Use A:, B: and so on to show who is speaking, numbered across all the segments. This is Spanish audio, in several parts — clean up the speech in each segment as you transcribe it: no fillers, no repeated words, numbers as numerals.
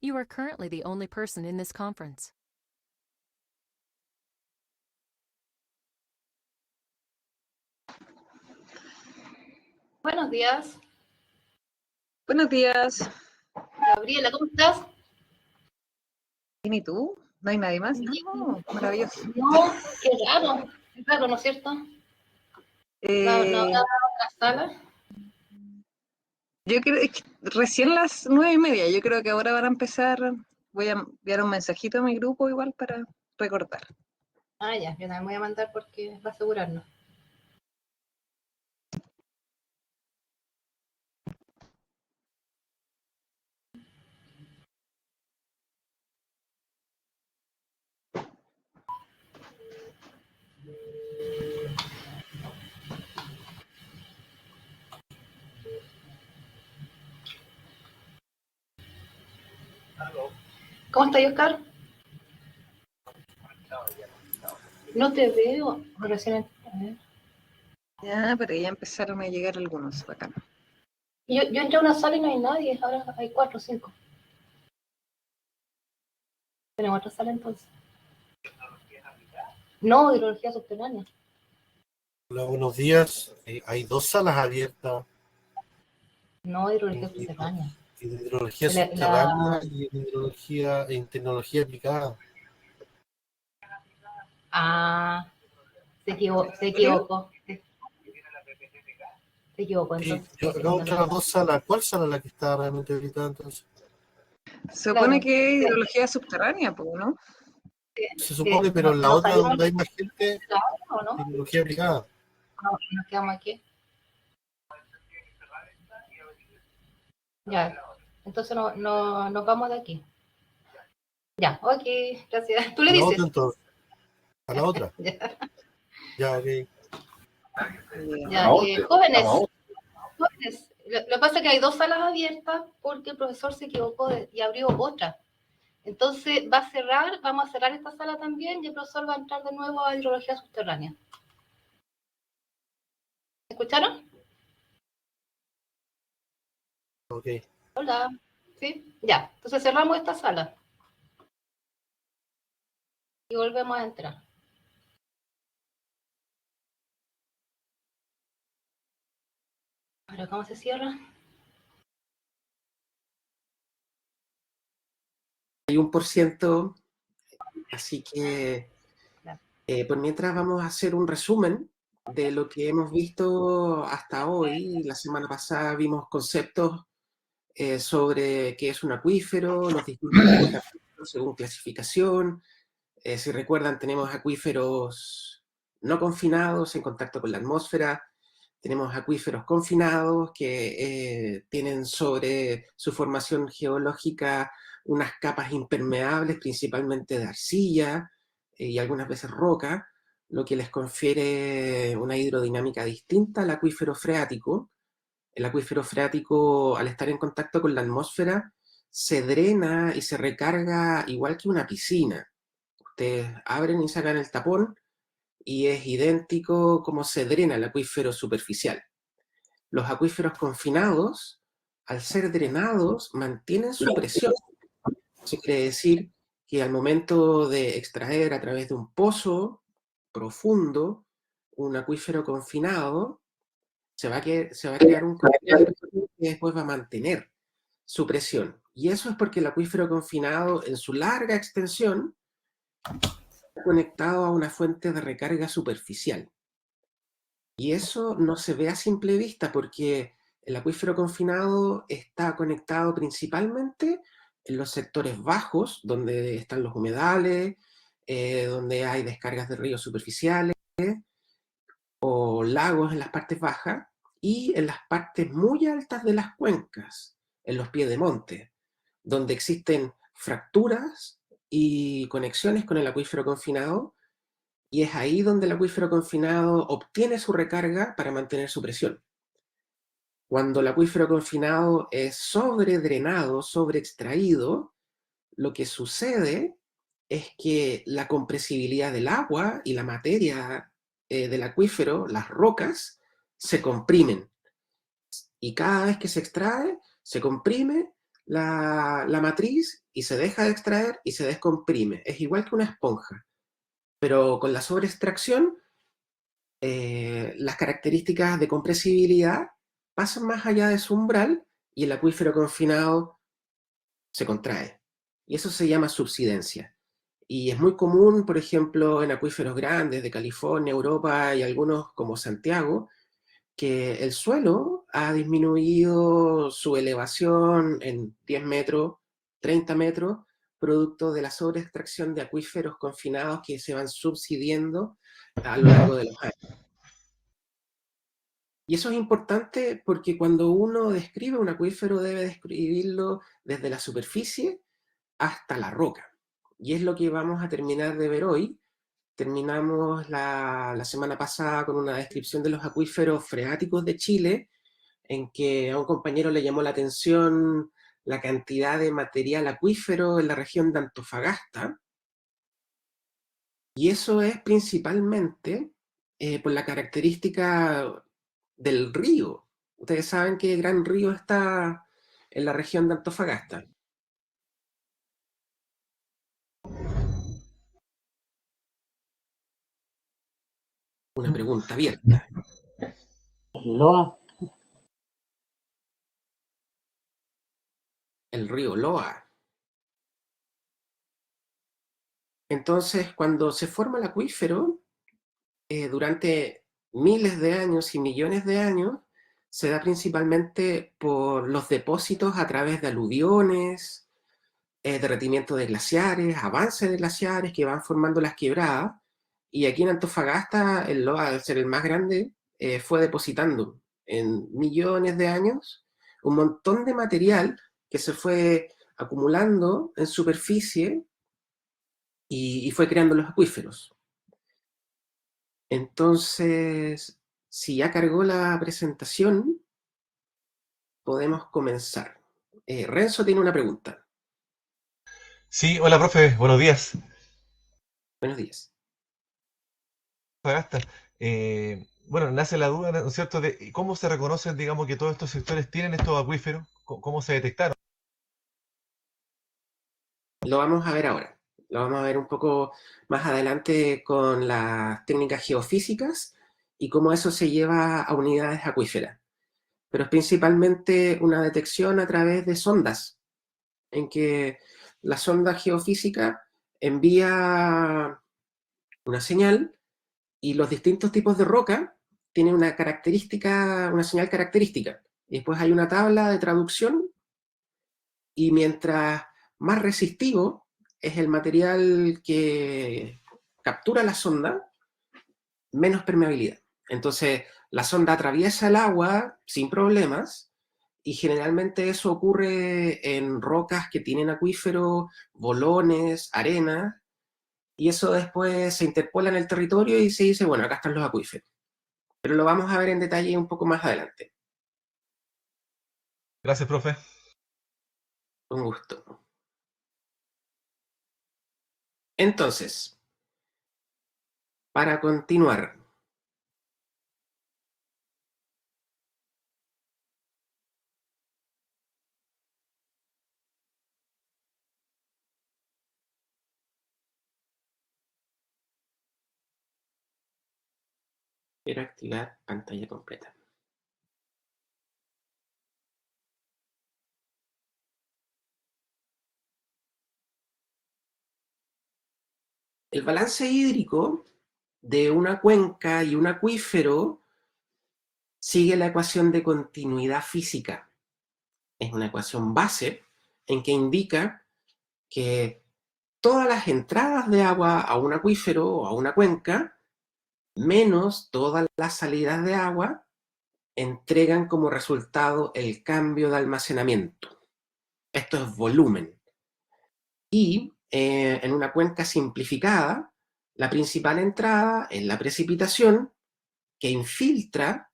A: You are currently the only person in this conference.
B: Buenos días.
C: Buenos días.
B: Gabriela, ¿cómo estás?
C: ¿Y tú? ¿No hay nadie más?
B: Bien.
C: No, maravilloso.
B: No, qué raro, ¿no es cierto? ¿No habrá otra sala?
C: Yo creo que recién las 9:30, yo creo que ahora van a empezar. Voy a enviar un mensajito a mi grupo igual para recordar.
B: Ah, ya, yo también voy a mandar porque va a asegurarnos. ¿Cómo estás, Oscar? No te veo. Recién. A ver.
C: Ya, pero ya empezaron a llegar algunos, bacán.
B: Yo entré a una sala y no hay nadie, ahora hay 4 o 5. ¿Tenemos otra sala entonces? No, hidrología subterránea.
D: Hola, buenos días. Hay dos salas abiertas,
B: No, hidrología subterránea.
D: en hidrología
B: La-
D: subterránea y en hidrología, en tecnología aplicada.
B: Ah, se equivocó. Se equivocó entonces.
D: Yo acabo de entrar a las dos salas. ¿Cuál sala es la que está realmente habilitada entonces?
C: Se supone
B: Claro,
C: que es
B: sí.
C: hidrología subterránea, pues, ¿no?
D: Se supone, pero
B: No,
D: en la
B: ¿nos
D: otra
B: salimos
D: donde hay más gente,
B: de la hora o no?
D: tecnología aplicada.
B: No, nos quedamos aquí. Ya, entonces nos vamos de aquí. Ya, ok, gracias. Tú le
D: A la
B: dices.
D: otra entonces. A la otra.
B: Ya,
D: Ya, ok.
B: ya, jóvenes, lo que pasa es que hay dos salas abiertas porque el profesor se equivocó y abrió otra. Entonces vamos a cerrar esta sala también y el profesor va a entrar de nuevo a hidrología subterránea. ¿Escucharon?
D: Ok.
B: Hola. ¿Sí? Ya, entonces cerramos esta sala. Y volvemos a entrar. Ahora, ¿cómo se cierra?
E: Hay 1%, así que por mientras vamos a hacer un resumen de lo que hemos visto hasta hoy. La semana pasada vimos conceptos sobre qué es un acuífero, los distintos tipos de acuíferos según clasificación. Si recuerdan, tenemos acuíferos no confinados en contacto con la atmósfera, tenemos acuíferos confinados que tienen sobre su formación geológica unas capas impermeables, principalmente de arcilla y algunas veces roca, lo que les confiere una hidrodinámica distinta al acuífero freático. El acuífero freático, al estar en contacto con la atmósfera, se drena y se recarga igual que una piscina. Ustedes abren y sacan el tapón y es idéntico como se drena el acuífero superficial. Los acuíferos confinados, al ser drenados, mantienen su presión. Eso quiere decir que al momento de extraer a través de un pozo profundo un acuífero confinado, se va a crear un control que después va a mantener su presión. Y eso es porque el acuífero confinado, en su larga extensión, está conectado a una fuente de recarga superficial. Y eso no se ve a simple vista porque el acuífero confinado está conectado principalmente en los sectores bajos, donde están los humedales, donde hay descargas de ríos superficiales o lagos en las partes bajas, y en las partes muy altas de las cuencas, en los piedemontes, donde existen fracturas y conexiones con el acuífero confinado, y es ahí donde el acuífero confinado obtiene su recarga para mantener su presión. Cuando el acuífero confinado es sobredrenado, sobreextraído, lo que sucede es que la compresibilidad del agua y la materia del acuífero, las rocas, se comprimen. Y cada vez que se extrae, se comprime, la matriz y se deja de extraer y se descomprime. Es igual que una esponja, pero con la sobreextracción las características de compresibilidad pasan más allá de su umbral y el acuífero confinado se contrae. Y eso se llama subsidencia. Y es muy común, por ejemplo, en acuíferos grandes de California, Europa y algunos como Santiago, que el suelo ha disminuido su elevación en 10 metros, 30 metros, producto de la sobreextracción de acuíferos confinados que se van subsidiendo a lo largo de los años. Y eso es importante porque cuando uno describe un acuífero debe describirlo desde la superficie hasta la roca. Y es lo que vamos a terminar de ver hoy. Terminamos la semana pasada con una descripción de los acuíferos freáticos de Chile, en que a un compañero le llamó la atención la cantidad de material acuífero en la región de Antofagasta. Y eso es principalmente por la característica del río. Ustedes saben que el Gran Río está en la región de Antofagasta. Una pregunta abierta.
F: Loa.
E: El río Loa. Entonces, cuando se forma el acuífero, durante miles de años y millones de años, se da principalmente por los depósitos a través de aluviones, derretimiento de glaciares, avance de glaciares que van formando las quebradas. Y aquí en Antofagasta, el Loa, al ser el más grande, fue depositando en millones de años un montón de material que se fue acumulando en superficie y fue creando los acuíferos. Entonces, si ya cargó la presentación, podemos comenzar. Renzo tiene una pregunta.
G: Sí, hola profe, buenos días.
E: Buenos días.
G: Sagasta. Bueno, nace la duda, ¿no es cierto?, de cómo se reconocen, digamos, que todos estos sectores tienen estos acuíferos, cómo se detectaron.
E: Lo vamos a ver ahora. Lo vamos a ver un poco más adelante con las técnicas geofísicas y cómo eso se lleva a unidades acuíferas. Pero es principalmente una detección a través de sondas, en que la sonda geofísica envía una señal y los distintos tipos de roca tienen una característica, una señal característica. Y después hay una tabla de traducción y mientras más resistivo es el material que captura la sonda, menos permeabilidad. Entonces, la sonda atraviesa el agua sin problemas y generalmente eso ocurre en rocas que tienen acuíferos, bolones, arena, y eso después se interpola en el territorio y se dice, bueno, acá están los acuíferos. Pero lo vamos a ver en detalle un poco más adelante.
G: Gracias, profe.
E: Un gusto. Entonces, para continuar, quiero activar pantalla completa. El balance hídrico de una cuenca y un acuífero sigue la ecuación de continuidad física. Es una ecuación base en que indica que todas las entradas de agua a un acuífero o a una cuenca, menos todas las salidas de agua, entregan como resultado el cambio de almacenamiento. Esto es volumen. Y en una cuenca simplificada, la principal entrada es la precipitación que infiltra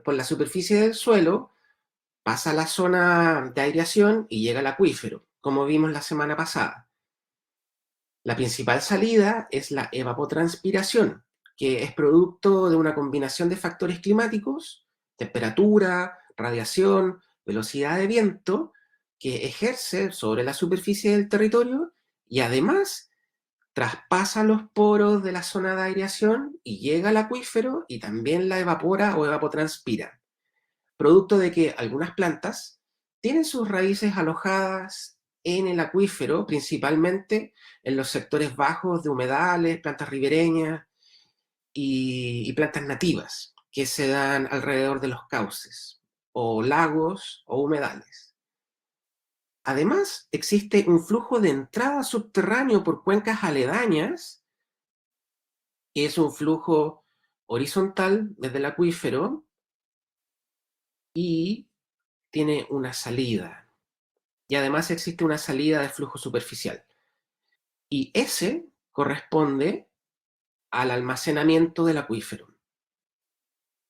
E: por la superficie del suelo, pasa a la zona de aireación y llega al acuífero, como vimos la semana pasada. La principal salida es la evapotranspiración, que es producto de una combinación de factores climáticos, temperatura, radiación, velocidad de viento, que ejerce sobre la superficie del territorio y además traspasa los poros de la zona de aireación y llega al acuífero y también la evapora o evapotranspira, producto de que algunas plantas tienen sus raíces alojadas en el acuífero, principalmente en los sectores bajos de humedales, plantas ribereñas y plantas nativas que se dan alrededor de los cauces, o lagos o humedales. Además, existe un flujo de entrada subterráneo por cuencas aledañas, que es un flujo horizontal desde el acuífero y tiene una salida. Y además existe una salida de flujo superficial. Y ese corresponde al almacenamiento del acuífero.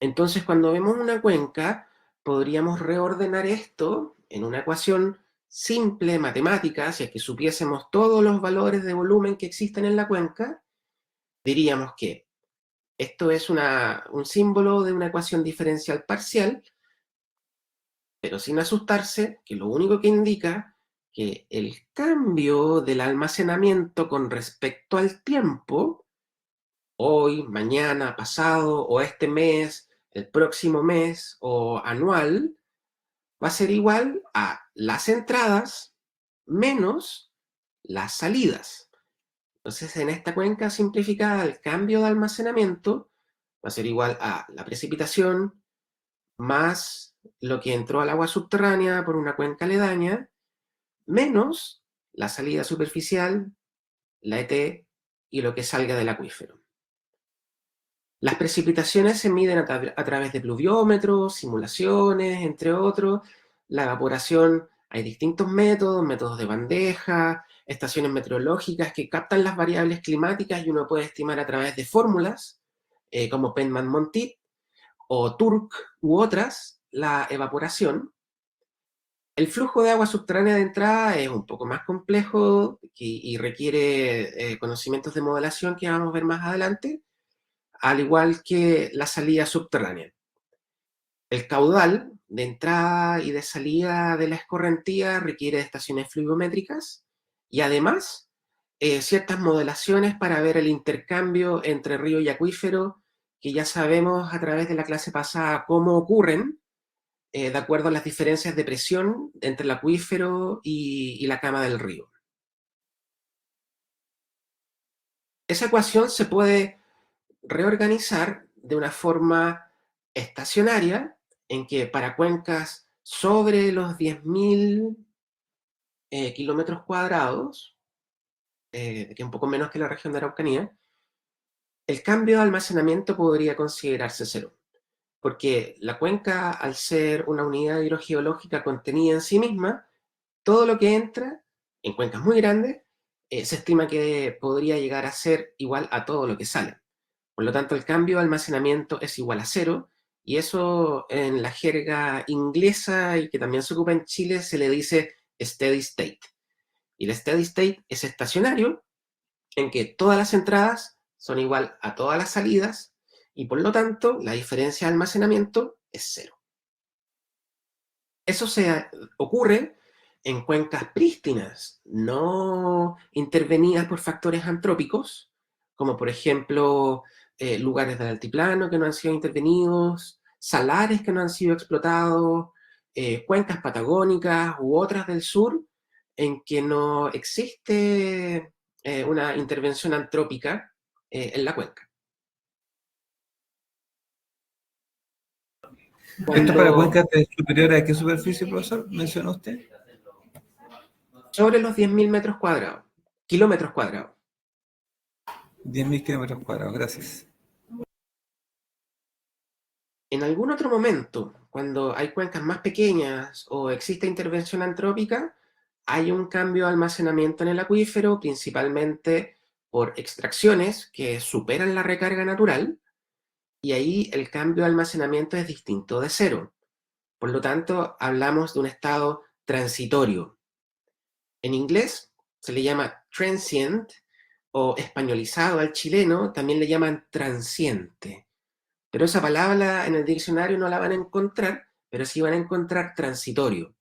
E: Entonces, cuando vemos una cuenca, podríamos reordenar esto en una ecuación simple, matemática. Si es que supiésemos todos los valores de volumen que existen en la cuenca, diríamos que esto es un símbolo de una ecuación diferencial parcial, pero sin asustarse, que lo único que indica que el cambio del almacenamiento con respecto al tiempo, hoy, mañana, pasado, o este mes, el próximo mes, o anual, va a ser igual a las entradas menos las salidas. Entonces, en esta cuenca simplificada, el cambio de almacenamiento va a ser igual a la precipitación más lo que entró al agua subterránea por una cuenca aledaña, menos la salida superficial, la ET, y lo que salga del acuífero. Las precipitaciones se miden a través de pluviómetros, simulaciones, entre otros. La evaporación, hay distintos métodos de bandeja, estaciones meteorológicas que captan las variables climáticas y uno puede estimar a través de fórmulas, como Penman-Montit o Turk u otras, la evaporación. El flujo de agua subterránea de entrada es un poco más complejo y requiere conocimientos de modelación que vamos a ver más adelante, al igual que la salida subterránea. El caudal de entrada y de salida de la escorrentía requiere de estaciones fluviométricas y además ciertas modelaciones para ver el intercambio entre río y acuífero, que ya sabemos a través de la clase pasada cómo ocurren, de acuerdo a las diferencias de presión entre el acuífero y la cama del río. Esa ecuación se puede reorganizar de una forma estacionaria, en que para cuencas sobre los 10.000 kilómetros cuadrados, que es un poco menos que la región de Araucanía, el cambio de almacenamiento podría considerarse cero, porque la cuenca, al ser una unidad hidrogeológica contenida en sí misma, todo lo que entra en cuencas muy grandes se estima que podría llegar a ser igual a todo lo que sale. Por lo tanto, el cambio de almacenamiento es igual a cero, y eso en la jerga inglesa y que también se ocupa en Chile se le dice steady state. Y el steady state es estacionario, en que todas las entradas son igual a todas las salidas, y por lo tanto la diferencia de almacenamiento es cero. Eso ocurre en cuencas prístinas, no intervenidas por factores antrópicos, como por ejemplo lugares del altiplano que no han sido intervenidos, salares que no han sido explotados, cuencas patagónicas u otras del sur, en que no existe una intervención antrópica en la cuenca.
H: ¿Esto para cuencas superiores a qué superficie, profesor, mencionó usted?
E: Sobre los 10.000 metros cuadrados, kilómetros cuadrados.
H: 10.000 kilómetros cuadrados, gracias.
E: En algún otro momento, cuando hay cuencas más pequeñas o existe intervención antrópica, hay un cambio de almacenamiento en el acuífero, principalmente por extracciones que superan la recarga natural, y ahí el cambio de almacenamiento es distinto de cero. Por lo tanto, hablamos de un estado transitorio. En inglés se le llama transient, o españolizado al chileno también le llaman transiente. Pero esa palabra en el diccionario no la van a encontrar, pero sí van a encontrar transitorio.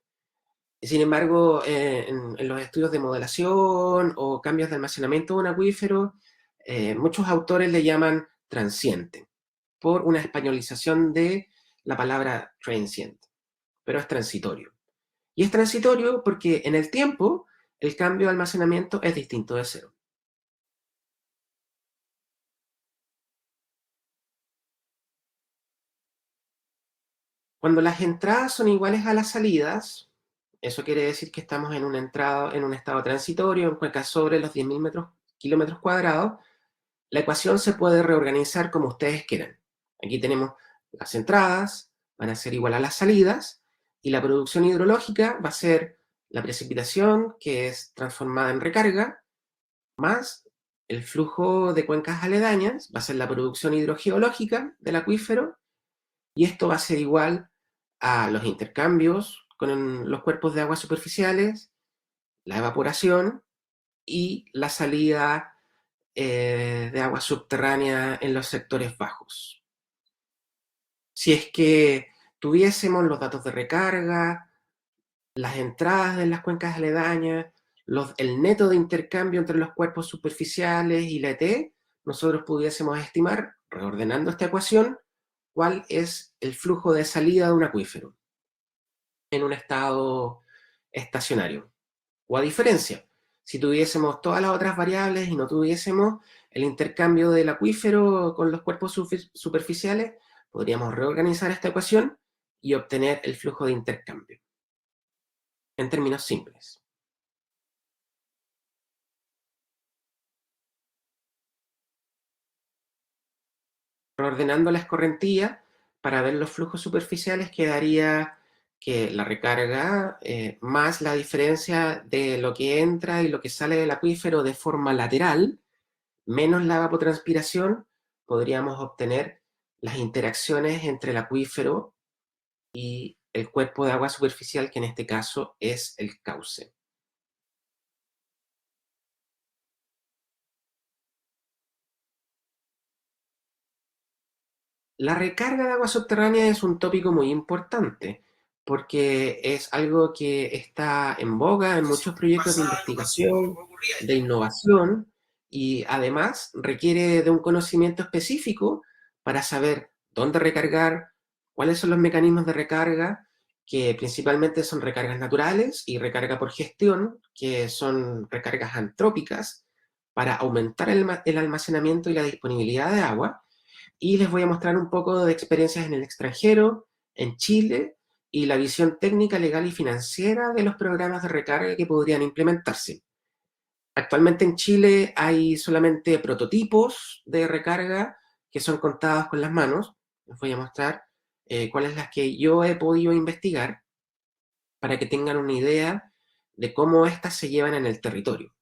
E: Sin embargo, en los estudios de modelación o cambios de almacenamiento de un acuífero, muchos autores le llaman transiente, por una españolización de la palabra transient, pero es transitorio. Y es transitorio porque en el tiempo el cambio de almacenamiento es distinto de cero. Cuando las entradas son iguales a las salidas, eso quiere decir que estamos en un estado transitorio, en cuencas sobre los 10.000 kilómetros cuadrados, la ecuación se puede reorganizar como ustedes quieran. Aquí tenemos las entradas, van a ser igual a las salidas, y la producción hidrológica va a ser la precipitación, que es transformada en recarga, más el flujo de cuencas aledañas, va a ser la producción hidrogeológica del acuífero, y esto va a ser igual a los intercambios con los cuerpos de aguas superficiales, la evaporación y la salida de agua subterránea en los sectores bajos. Si es que tuviésemos los datos de recarga, las entradas de las cuencas aledañas, el neto de intercambio entre los cuerpos superficiales y la ET, nosotros pudiésemos estimar, reordenando esta ecuación, cuál es el flujo de salida de un acuífero en un estado estacionario. O a diferencia, si tuviésemos todas las otras variables y no tuviésemos el intercambio del acuífero con los cuerpos superficiales, podríamos reorganizar esta ecuación y obtener el flujo de intercambio. En términos simples. Reordenando la escorrentía para ver los flujos superficiales quedaría que la recarga más la diferencia de lo que entra y lo que sale del acuífero de forma lateral, menos la evapotranspiración, podríamos obtener las interacciones entre el acuífero y el cuerpo de agua superficial, que en este caso es el cauce. La recarga de agua subterránea es un tópico muy importante, porque es algo que está en boga en muchos proyectos de investigación, de innovación, y además requiere de un conocimiento específico para saber dónde recargar, cuáles son los mecanismos de recarga, que principalmente son recargas naturales y recarga por gestión, que son recargas antrópicas, para aumentar el almacenamiento y la disponibilidad de agua. Y les voy a mostrar un poco de experiencias en el extranjero, en Chile, y la visión técnica, legal y financiera de los programas de recarga que podrían implementarse. Actualmente en Chile hay solamente prototipos de recarga que son contados con las manos. Les voy a mostrar cuáles las que yo he podido investigar para que tengan una idea de cómo estas se llevan en el territorio.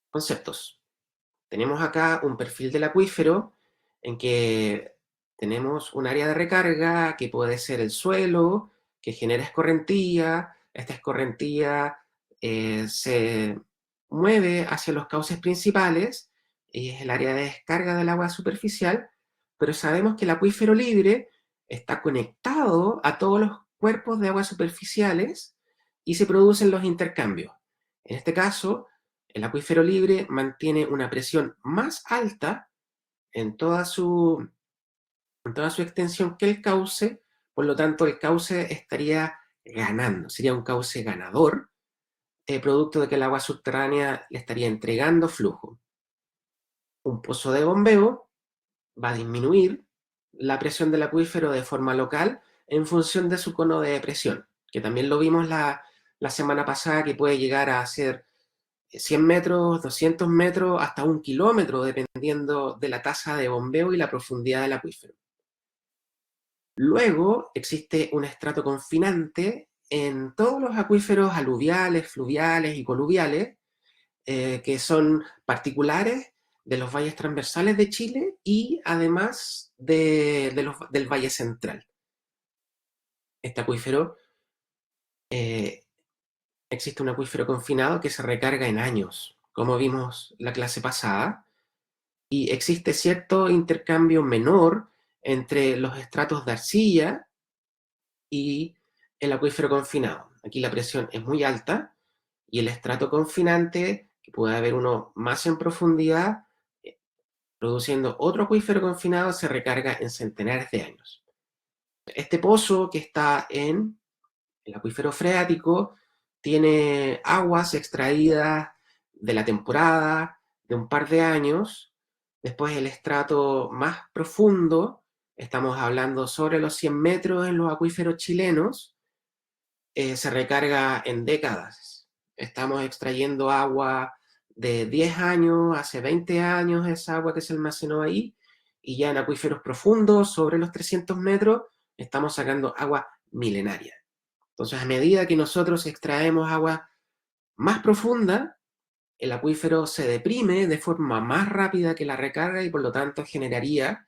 E: Conceptos. Tenemos acá un perfil del acuífero en que tenemos un área de recarga que puede ser el suelo, que genera escorrentía. Esta escorrentía se mueve hacia los cauces principales y es el área de descarga del agua superficial, pero sabemos que el acuífero libre está conectado a todos los cuerpos de agua superficiales y se producen los intercambios. En este caso, el acuífero libre mantiene una presión más alta en toda su extensión que el cauce, por lo tanto el cauce estaría ganando, sería un cauce ganador, producto de que el agua subterránea le estaría entregando flujo. Un pozo de bombeo va a disminuir la presión del acuífero de forma local en función de su cono de presión, que también lo vimos la semana pasada, que puede llegar a ser 100 metros, 200 metros, hasta 1 kilómetro, dependiendo de la tasa de bombeo y la profundidad del acuífero. Luego existe un estrato confinante en todos los acuíferos aluviales, fluviales y coluviales, que son particulares de los valles transversales de Chile y además del Valle Central. Este acuífero, existe un acuífero confinado que se recarga en años, como vimos la clase pasada, y existe cierto intercambio menor entre los estratos de arcilla y el acuífero confinado. Aquí la presión es muy alta y el estrato confinante, que puede haber uno más en profundidad, produciendo otro acuífero confinado, se recarga en centenares de años. Este pozo que está en el acuífero freático tiene aguas extraídas de la temporada de un par de años. Después el estrato más profundo, estamos hablando sobre los 100 metros en los acuíferos chilenos, se recarga en décadas. Estamos extrayendo agua de 10 años, hace 20 años esa agua que se almacenó ahí, y ya en acuíferos profundos, sobre los 300 metros, estamos sacando agua milenaria. Entonces, a medida que nosotros extraemos agua más profunda, el acuífero se deprime de forma más rápida que la recarga y por lo tanto generaría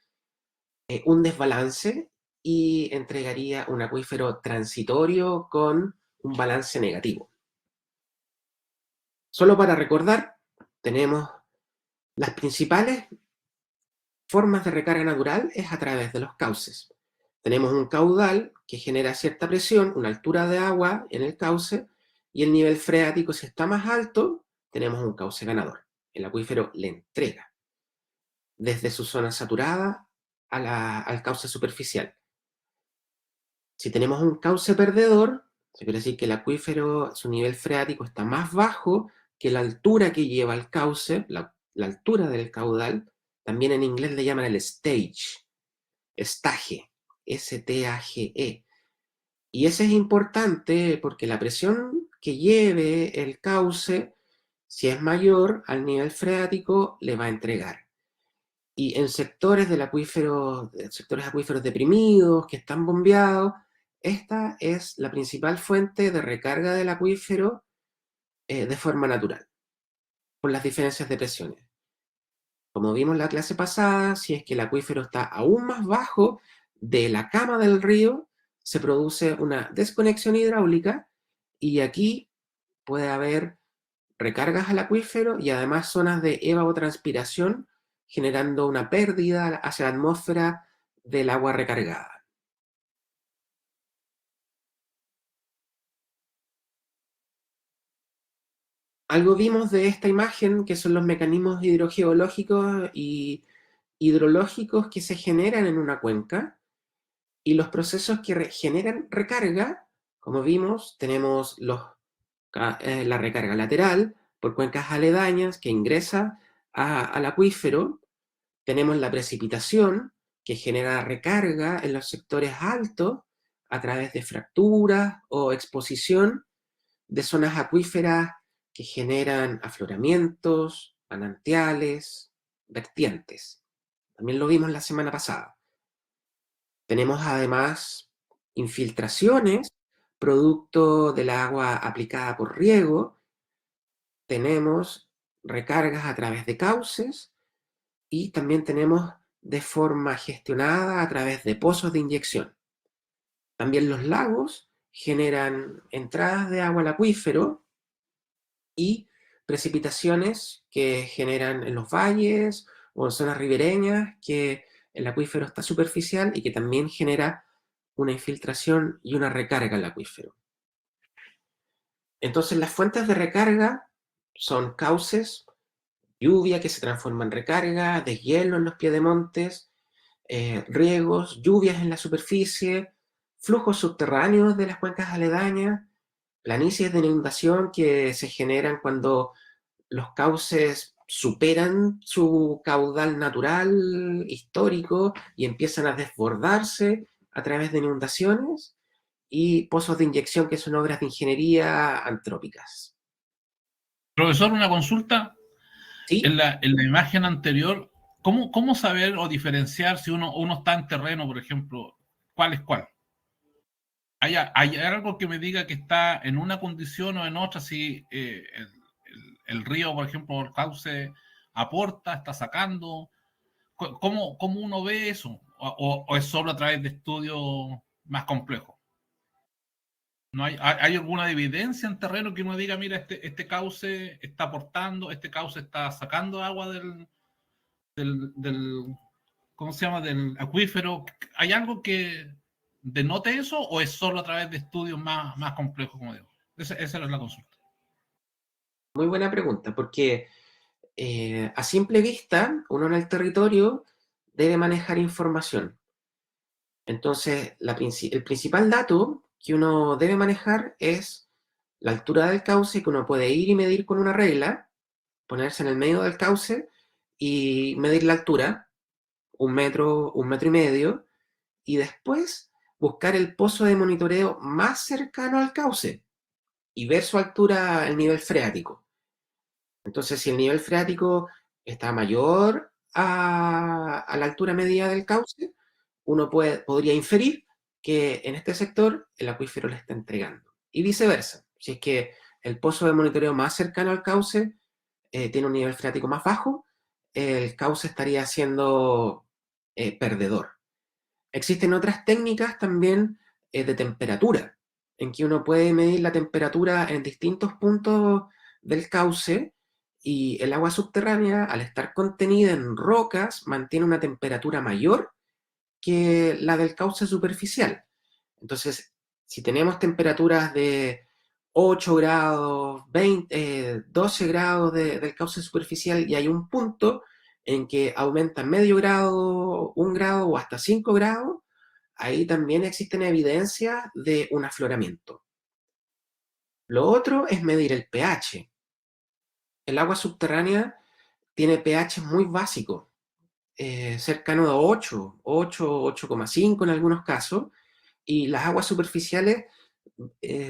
E: un desbalance y entregaría un acuífero transitorio con un balance negativo. Solo para recordar, tenemos las principales formas de recarga natural es a través de los cauces. Tenemos un caudal que genera cierta presión, una altura de agua en el cauce, y el nivel freático, si está más alto, tenemos un cauce ganador. El acuífero le entrega desde su zona saturada al cauce superficial. Si tenemos un cauce perdedor, eso quiere decir que el acuífero, su nivel freático está más bajo que la altura que lleva el cauce, la altura del caudal. También en inglés le llaman el stage, S-T-A-G-E. Y ese es importante porque la presión que lleve el cauce, si es mayor al nivel freático, le va a entregar. Y en sectores del acuífero, sectores acuíferos deprimidos, que están bombeados, esta es la principal fuente de recarga del acuífero de forma natural, por las diferencias de presiones. Como vimos en la clase pasada, si es que el acuífero está aún más bajo de la cama del río, se produce una desconexión hidráulica y aquí puede haber recargas al acuífero y además zonas de evapotranspiración, generando una pérdida hacia la atmósfera del agua recargada. Algo vimos de esta imagen, que son los mecanismos hidrogeológicos y hidrológicos que se generan en una cuenca, y los procesos que generan recarga. Como vimos, tenemos la recarga lateral por cuencas aledañas que ingresa al acuífero. Tenemos la precipitación que genera recarga en los sectores altos a través de fracturas o exposición de zonas acuíferas que generan afloramientos, manantiales, vertientes. También lo vimos la semana pasada. Tenemos además infiltraciones producto del agua aplicada por riego. Tenemos recargas a través de cauces y también tenemos de forma gestionada a través de pozos de inyección. También los lagos generan entradas de agua al acuífero y precipitaciones que generan en los valles o en zonas ribereñas que el acuífero está superficial y que también genera una infiltración y una recarga al acuífero. Entonces las fuentes de recarga son cauces, lluvia que se transforma en recarga, deshielo en los piedemontes, riegos, lluvias en la superficie, flujos subterráneos de las cuencas aledañas, planicies de inundación que se generan cuando los cauces superan su caudal natural, histórico, y empiezan a desbordarse a través de inundaciones, y pozos de inyección que son obras de ingeniería antrópicas.
I: Profesor, una consulta.
E: ¿Sí?
I: En la imagen anterior, ¿cómo saber o diferenciar si uno está en terreno, por ejemplo, cuál es cuál? ¿Hay algo que me diga que está en una condición o en otra? Si el río, por ejemplo, el cauce aporta, está sacando. ¿Cómo uno ve eso? ¿O es solo a través de estudios más complejos? ¿No hay alguna evidencia en terreno que uno diga, mira, este cauce está aportando, este cauce está sacando agua del ¿cómo se llama? Del acuífero. ¿Hay algo que denote eso o es solo a través de estudios más complejos, como digo? Esa era la consulta.
E: Muy buena pregunta, porque a simple vista, uno en el territorio debe manejar información. Entonces, el principal dato que uno debe manejar es la altura del cauce, que uno puede ir y medir con una regla, ponerse en el medio del cauce y medir la altura, 1 metro, 1,5 metros, y después buscar el pozo de monitoreo más cercano al cauce y ver su altura, el nivel freático. Entonces, si el nivel freático está mayor a la altura media del cauce, uno podría inferir que en este sector el acuífero le está entregando. Y viceversa, si es que el pozo de monitoreo más cercano al cauce tiene un nivel freático más bajo, el cauce estaría siendo perdedor. Existen otras técnicas también de temperatura, en que uno puede medir la temperatura en distintos puntos del cauce y el agua subterránea, al estar contenida en rocas, mantiene una temperatura mayor que la del cauce superficial. Entonces, si tenemos temperaturas de 8 grados, 12 grados del cauce superficial y hay un punto en que aumenta medio grado, 1 grado o hasta 5 grados, ahí también existen evidencias de un afloramiento. Lo otro es medir el pH. El agua subterránea tiene pH muy básico, cercano a 8, 8,5 en algunos casos, y las aguas superficiales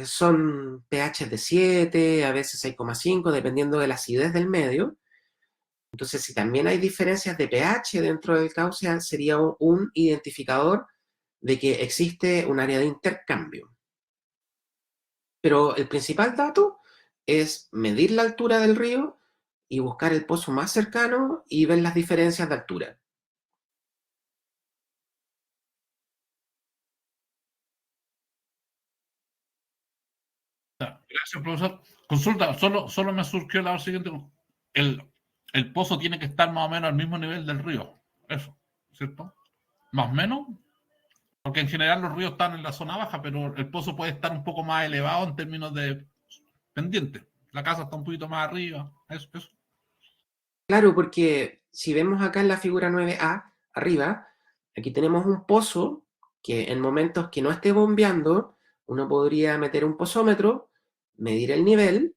E: son pH de 7, a veces 6,5, dependiendo de la acidez del medio. Entonces, si también hay diferencias de pH dentro del cauce, sería un identificador de que existe un área de intercambio. Pero el principal dato es medir la altura del río y buscar el pozo más cercano y ver las diferencias de altura.
I: Gracias, profesor. Consulta, solo me surgió la siguiente. El pozo tiene que estar más o menos al mismo nivel del río. Eso, ¿cierto? Más o menos. Porque en general los ríos están en la zona baja, pero el pozo puede estar un poco más elevado en términos de pendiente. La casa está un poquito más arriba. Eso.
E: Claro, porque si vemos acá en la figura 9A, arriba, aquí tenemos un pozo que en momentos que no esté bombeando, uno podría meter un pozómetro, medir el nivel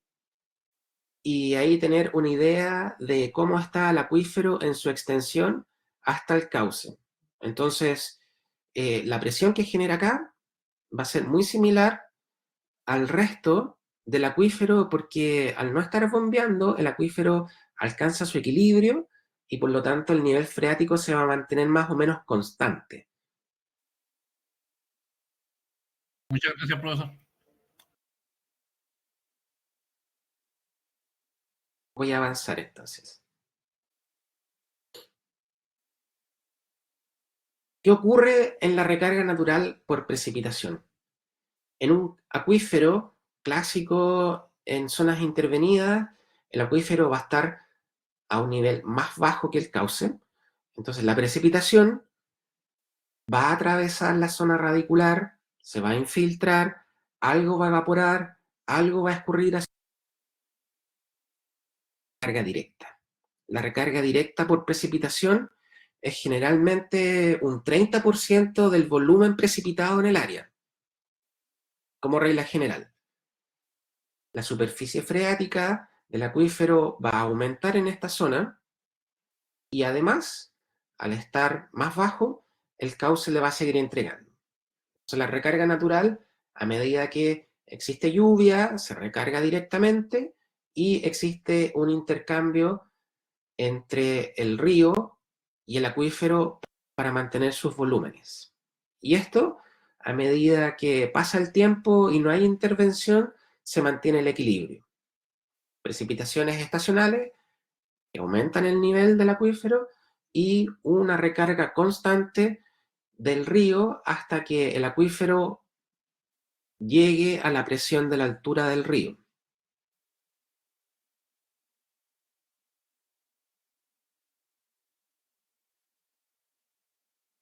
E: y ahí tener una idea de cómo está el acuífero en su extensión hasta el cauce. Entonces, la presión que genera acá va a ser muy similar al resto del acuífero porque al no estar bombeando, el acuífero alcanza su equilibrio y por lo tanto el nivel freático se va a mantener más o menos constante.
I: Muchas gracias, profesor.
E: Voy a avanzar entonces. ¿Qué ocurre en la recarga natural por precipitación? En un acuífero clásico, en zonas intervenidas, el acuífero va a estar a un nivel más bajo que el cauce. Entonces la precipitación va a atravesar la zona radicular, se va a infiltrar, algo va a evaporar, algo va a escurrir hacia la recarga directa. La recarga directa por precipitación es generalmente un 30% del volumen precipitado en el área, como regla general. La superficie freática del acuífero va a aumentar en esta zona y además, al estar más bajo, el cauce le va a seguir entregando. Entonces, la recarga natural, a medida que existe lluvia, se recarga directamente y existe un intercambio entre el río y el acuífero para mantener sus volúmenes. Y esto, a medida que pasa el tiempo y no hay intervención, se mantiene el equilibrio. Precipitaciones estacionales que aumentan el nivel del acuífero y una recarga constante del río hasta que el acuífero llegue a la presión de la altura del río.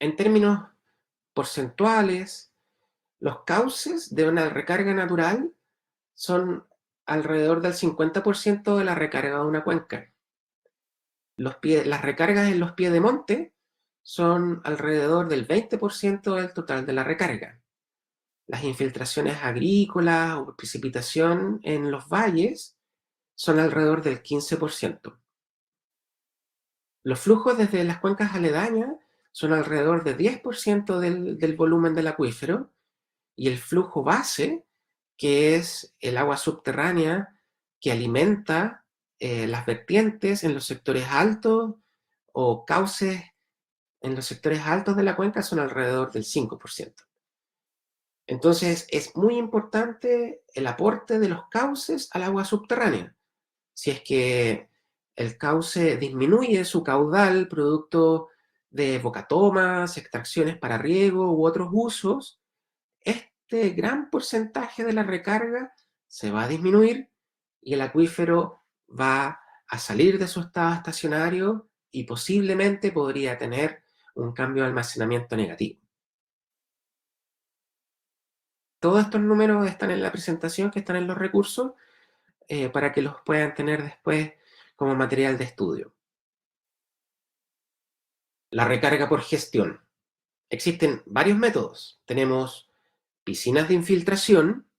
E: En términos porcentuales, los cauces de una recarga natural son alrededor del 50% de la recarga de una cuenca. Las recargas en los pies de monte son alrededor del 20% del total de la recarga. Las infiltraciones agrícolas o precipitación en los valles son alrededor del 15%. Los flujos desde las cuencas aledañas son alrededor del 10% del volumen del acuífero, y el flujo base, que es el agua subterránea que alimenta las vertientes en los sectores altos o cauces en los sectores altos de la cuenca, son alrededor del 5%. Entonces es muy importante el aporte de los cauces al agua subterránea. Si es que el cauce disminuye su caudal producto de bocatomas, extracciones para riego u otros usos, este gran porcentaje de la recarga se va a disminuir y el acuífero va a salir de su estado estacionario y posiblemente podría tener un cambio de almacenamiento negativo. Todos estos números están en la presentación, que están en los recursos, para que los puedan tener después como material de estudio. La recarga por gestión. Existen varios métodos. Tenemos piscinas de infiltración,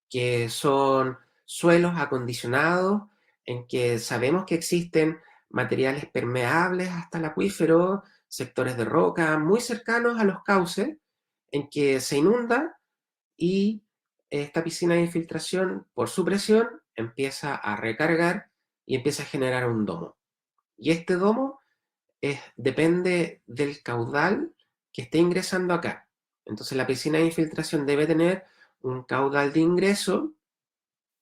E: que son suelos acondicionados en que sabemos que existen materiales permeables hasta el acuífero, sectores de roca muy cercanos a los cauces, en que se inunda y esta piscina de infiltración, por su presión, empieza a recargar y empieza a generar un domo. Y este domo depende del caudal que esté ingresando acá. Entonces la piscina de infiltración debe tener un caudal de ingreso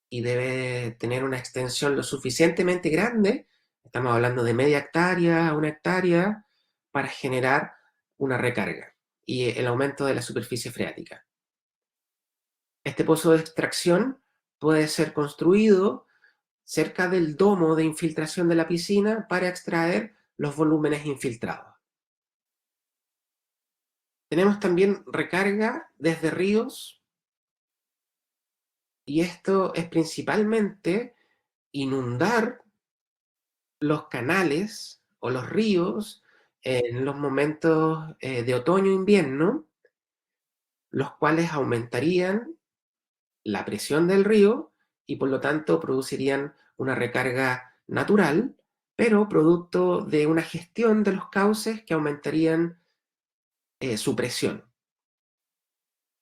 E: y debe tener una extensión lo suficientemente grande, estamos hablando de media hectárea a 1 hectárea, para generar una recarga y el aumento de la superficie freática. Este pozo de extracción puede ser construido cerca del domo de infiltración de la piscina para extraer los volúmenes infiltrados. Tenemos también recarga desde ríos, y esto es principalmente inundar los canales o los ríos en los momentos de otoño e invierno, los cuales aumentarían la presión del río y por lo tanto producirían una recarga natural, pero producto de una gestión de los cauces que aumentarían su presión.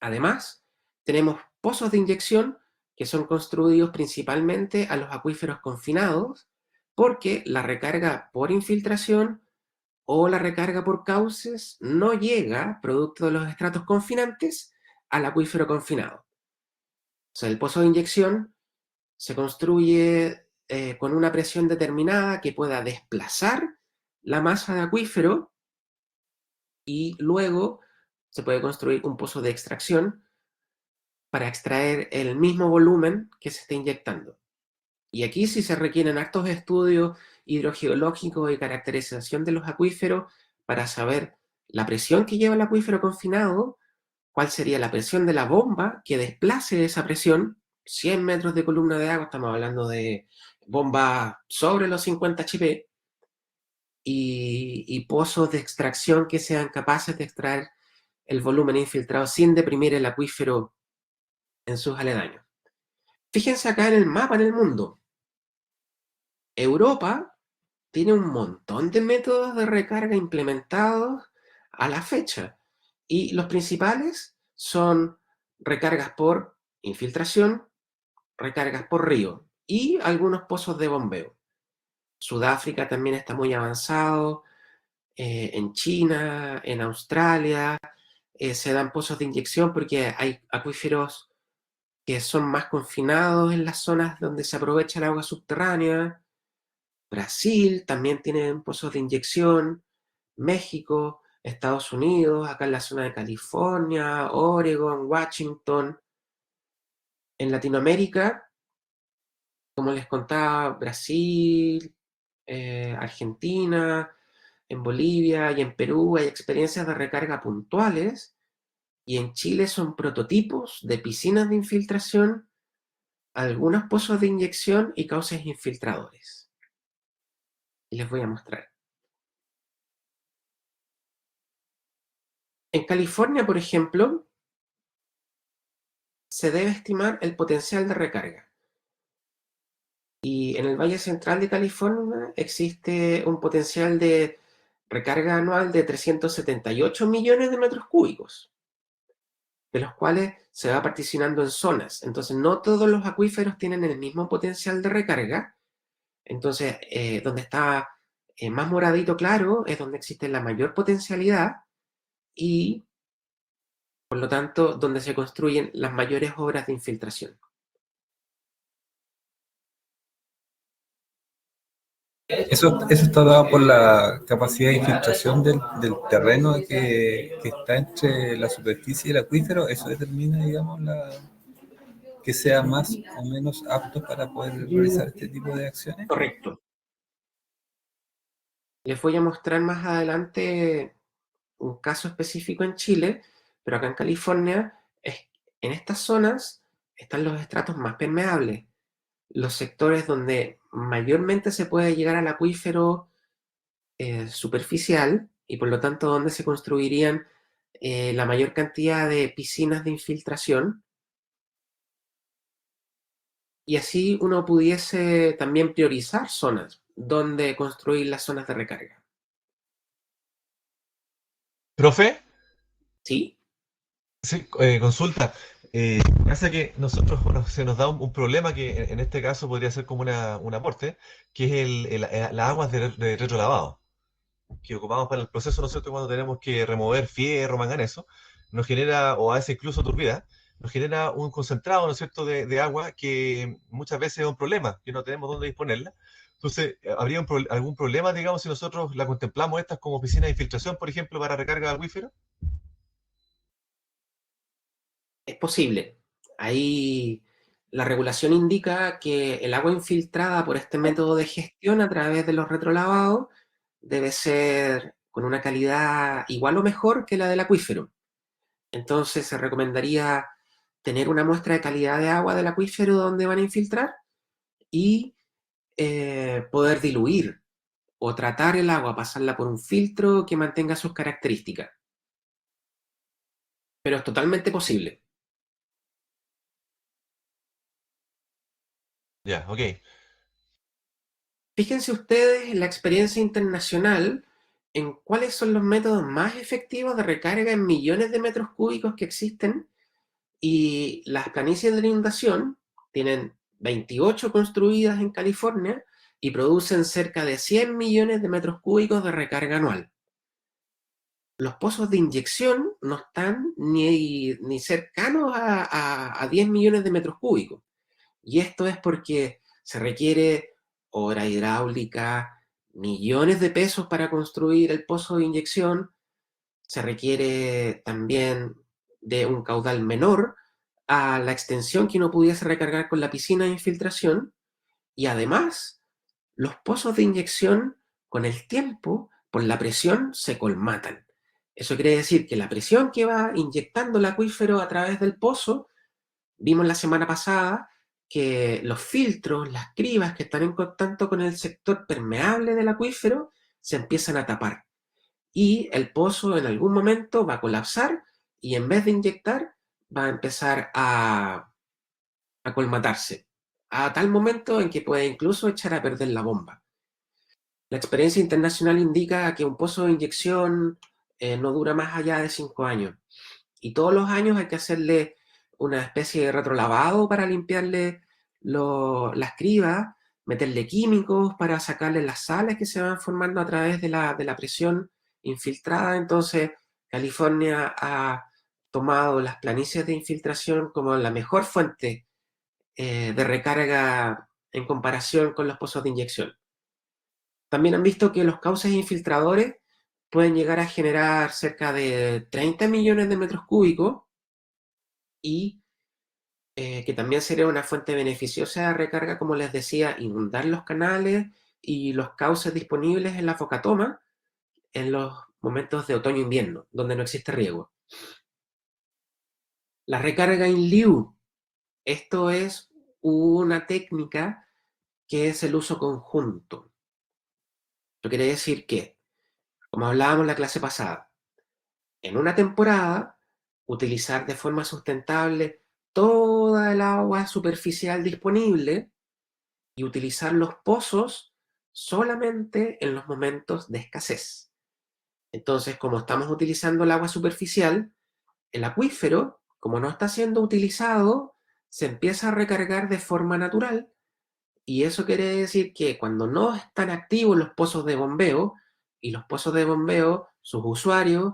E: Además, tenemos pozos de inyección que son construidos principalmente a los acuíferos confinados, porque la recarga por infiltración o la recarga por cauces no llega, producto de los estratos confinantes, al acuífero confinado. O sea, el pozo de inyección se construye con una presión determinada que pueda desplazar la masa de acuífero, y luego se puede construir un pozo de extracción para extraer el mismo volumen que se está inyectando. Y aquí sí se requieren hartos estudios hidrogeológicos y caracterización de los acuíferos para saber la presión que lleva el acuífero confinado, cuál sería la presión de la bomba que desplace esa presión. 100 metros de columna de agua, estamos hablando de bombas sobre los 50 HP, y pozos de extracción que sean capaces de extraer el volumen infiltrado sin deprimir el acuífero en sus aledaños. Fíjense acá en el mapa en el mundo. Europa tiene un montón de métodos de recarga implementados a la fecha, y los principales son recargas por infiltración, recargas por río y algunos pozos de bombeo. Sudáfrica también está muy avanzado, en China, en Australia, se dan pozos de inyección porque hay acuíferos que son más confinados en las zonas donde se aprovecha el agua subterránea. Brasil también tiene pozos de inyección, México, Estados Unidos, acá en la zona de California, Oregon, Washington. En Latinoamérica, como les contaba, Brasil, Argentina, en Bolivia y en Perú hay experiencias de recarga puntuales, y en Chile son prototipos de piscinas de infiltración, algunos pozos de inyección y cauces infiltradores. Y les voy a mostrar. En California, por ejemplo, se debe estimar el potencial de recarga. Y en el Valle Central de California existe un potencial de recarga anual de 378 millones de metros cúbicos, de los cuales se va particionando en zonas. Entonces, no todos los acuíferos tienen el mismo potencial de recarga. Entonces, donde está más moradito claro es donde existe la mayor potencialidad y, por lo tanto, donde se construyen las mayores obras de infiltración.
H: Eso está dado por la capacidad de infiltración del terreno que está entre la superficie y el acuífero. Eso determina, digamos, que sea más o menos apto para poder realizar este tipo de acciones.
E: Correcto. Les voy a mostrar más adelante un caso específico en Chile, pero acá en California, en estas zonas están los estratos más permeables, los sectores donde mayormente se puede llegar al acuífero superficial y por lo tanto donde se construirían la mayor cantidad de piscinas de infiltración. Y así uno pudiese también priorizar zonas donde construir las zonas de recarga.
G: ¿Profe?
E: ¿Sí?
G: Sí, consulta. Pasa que nosotros, bueno, se nos da un problema que en este caso podría ser como un aporte, que es las aguas de retrolavado, que ocupamos para el proceso, ¿no es cierto? Cuando tenemos que remover fierro, manganeso, nos genera, o a veces incluso turbidez, nos genera un concentrado, ¿no es cierto?, de agua que muchas veces es un problema, que no tenemos dónde disponerla. Entonces, ¿habría algún problema, digamos, si nosotros la contemplamos estas como piscinas de infiltración, por ejemplo, para recarga de acuífero?
E: Es posible. Ahí la regulación indica que el agua infiltrada por este método de gestión a través de los retrolavados debe ser con una calidad igual o mejor que la del acuífero. Entonces se recomendaría tener una muestra de calidad de agua del acuífero donde van a infiltrar y poder diluir o tratar el agua, pasarla por un filtro que mantenga sus características. Pero es totalmente posible.
G: Ya, ok.
E: Fíjense ustedes en la experiencia internacional en cuáles son los métodos más efectivos de recarga en millones de metros cúbicos que existen, y las planicies de inundación tienen 28 construidas en California y producen cerca de 100 millones de metros cúbicos de recarga anual. Los pozos de inyección no están ni cercanos a 10 millones de metros cúbicos. Y esto es porque se requiere obra hidráulica, millones de pesos para construir el pozo de inyección, se requiere también de un caudal menor a la extensión que uno pudiese recargar con la piscina de infiltración, y además los pozos de inyección con el tiempo, por la presión, se colmatan. Eso quiere decir que la presión que va inyectando el acuífero a través del pozo, vimos la semana pasada que los filtros, las cribas que están en contacto con el sector permeable del acuífero, se empiezan a tapar. Y el pozo en algún momento va a colapsar y en vez de inyectar, va a empezar a colmatarse, a tal momento en que puede incluso echar a perder la bomba. La experiencia internacional indica que un pozo de inyección no dura más allá de 5 años. Y todos los años hay que hacerle una especie de retrolavado para limpiarle las cribas, meterle químicos para sacarle las sales que se van formando a través de la presión infiltrada. Entonces, California ha tomado las planicies de infiltración como la mejor fuente de recarga en comparación con los pozos de inyección. También han visto que los cauces infiltradores pueden llegar a generar cerca de 30 millones de metros cúbicos y que también sería una fuente beneficiosa de recarga, como les decía, inundar los canales y los cauces disponibles en la focatoma en los momentos de otoño-invierno, donde no existe riego. La recarga in lieu, esto es una técnica que es el uso conjunto. Esto quiere decir que, como hablábamos en la clase pasada, en una temporada, utilizar de forma sustentable toda el agua superficial disponible y utilizar los pozos solamente en los momentos de escasez. Entonces, como estamos utilizando el agua superficial, el acuífero, como no está siendo utilizado, se empieza a recargar de forma natural, y eso quiere decir que cuando no están activos los pozos de bombeo, y los pozos de bombeo, sus usuarios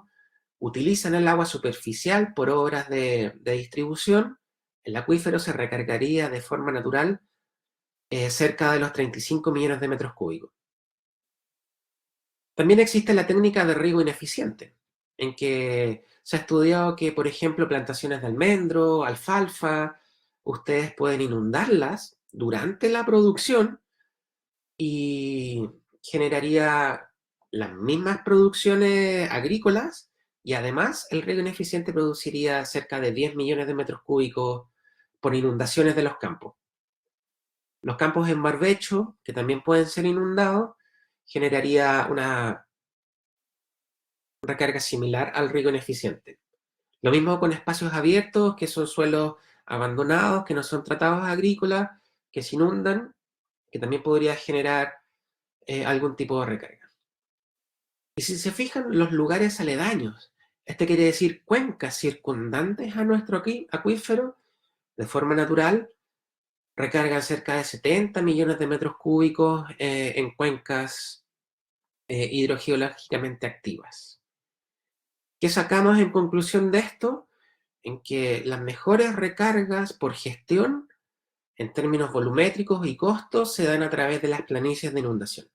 E: utilizan el agua superficial por obras de distribución, el acuífero se recargaría de forma natural cerca de los 35 millones de metros cúbicos. También existe la técnica de riego ineficiente, en que se ha estudiado que, por ejemplo, plantaciones de almendro, alfalfa, ustedes pueden inundarlas durante la producción y generaría las mismas producciones agrícolas, y además el riego ineficiente produciría cerca de 10 millones de metros cúbicos por inundaciones de los campos. Los campos en barbecho, que también pueden ser inundados, generaría una recarga similar al riego ineficiente. Lo mismo con espacios abiertos, que son suelos abandonados, que no son tratados agrícolas, que se inundan, que también podría generar algún tipo de recarga. Y si se fijan, los lugares aledaños, este quiere decir cuencas circundantes a nuestro acuífero, de forma natural, recargan cerca de 70 millones de metros cúbicos en cuencas hidrogeológicamente activas. ¿Qué sacamos en conclusión de esto? En que las mejores recargas por gestión, en términos volumétricos y costos, se dan a través de las planicies de inundación.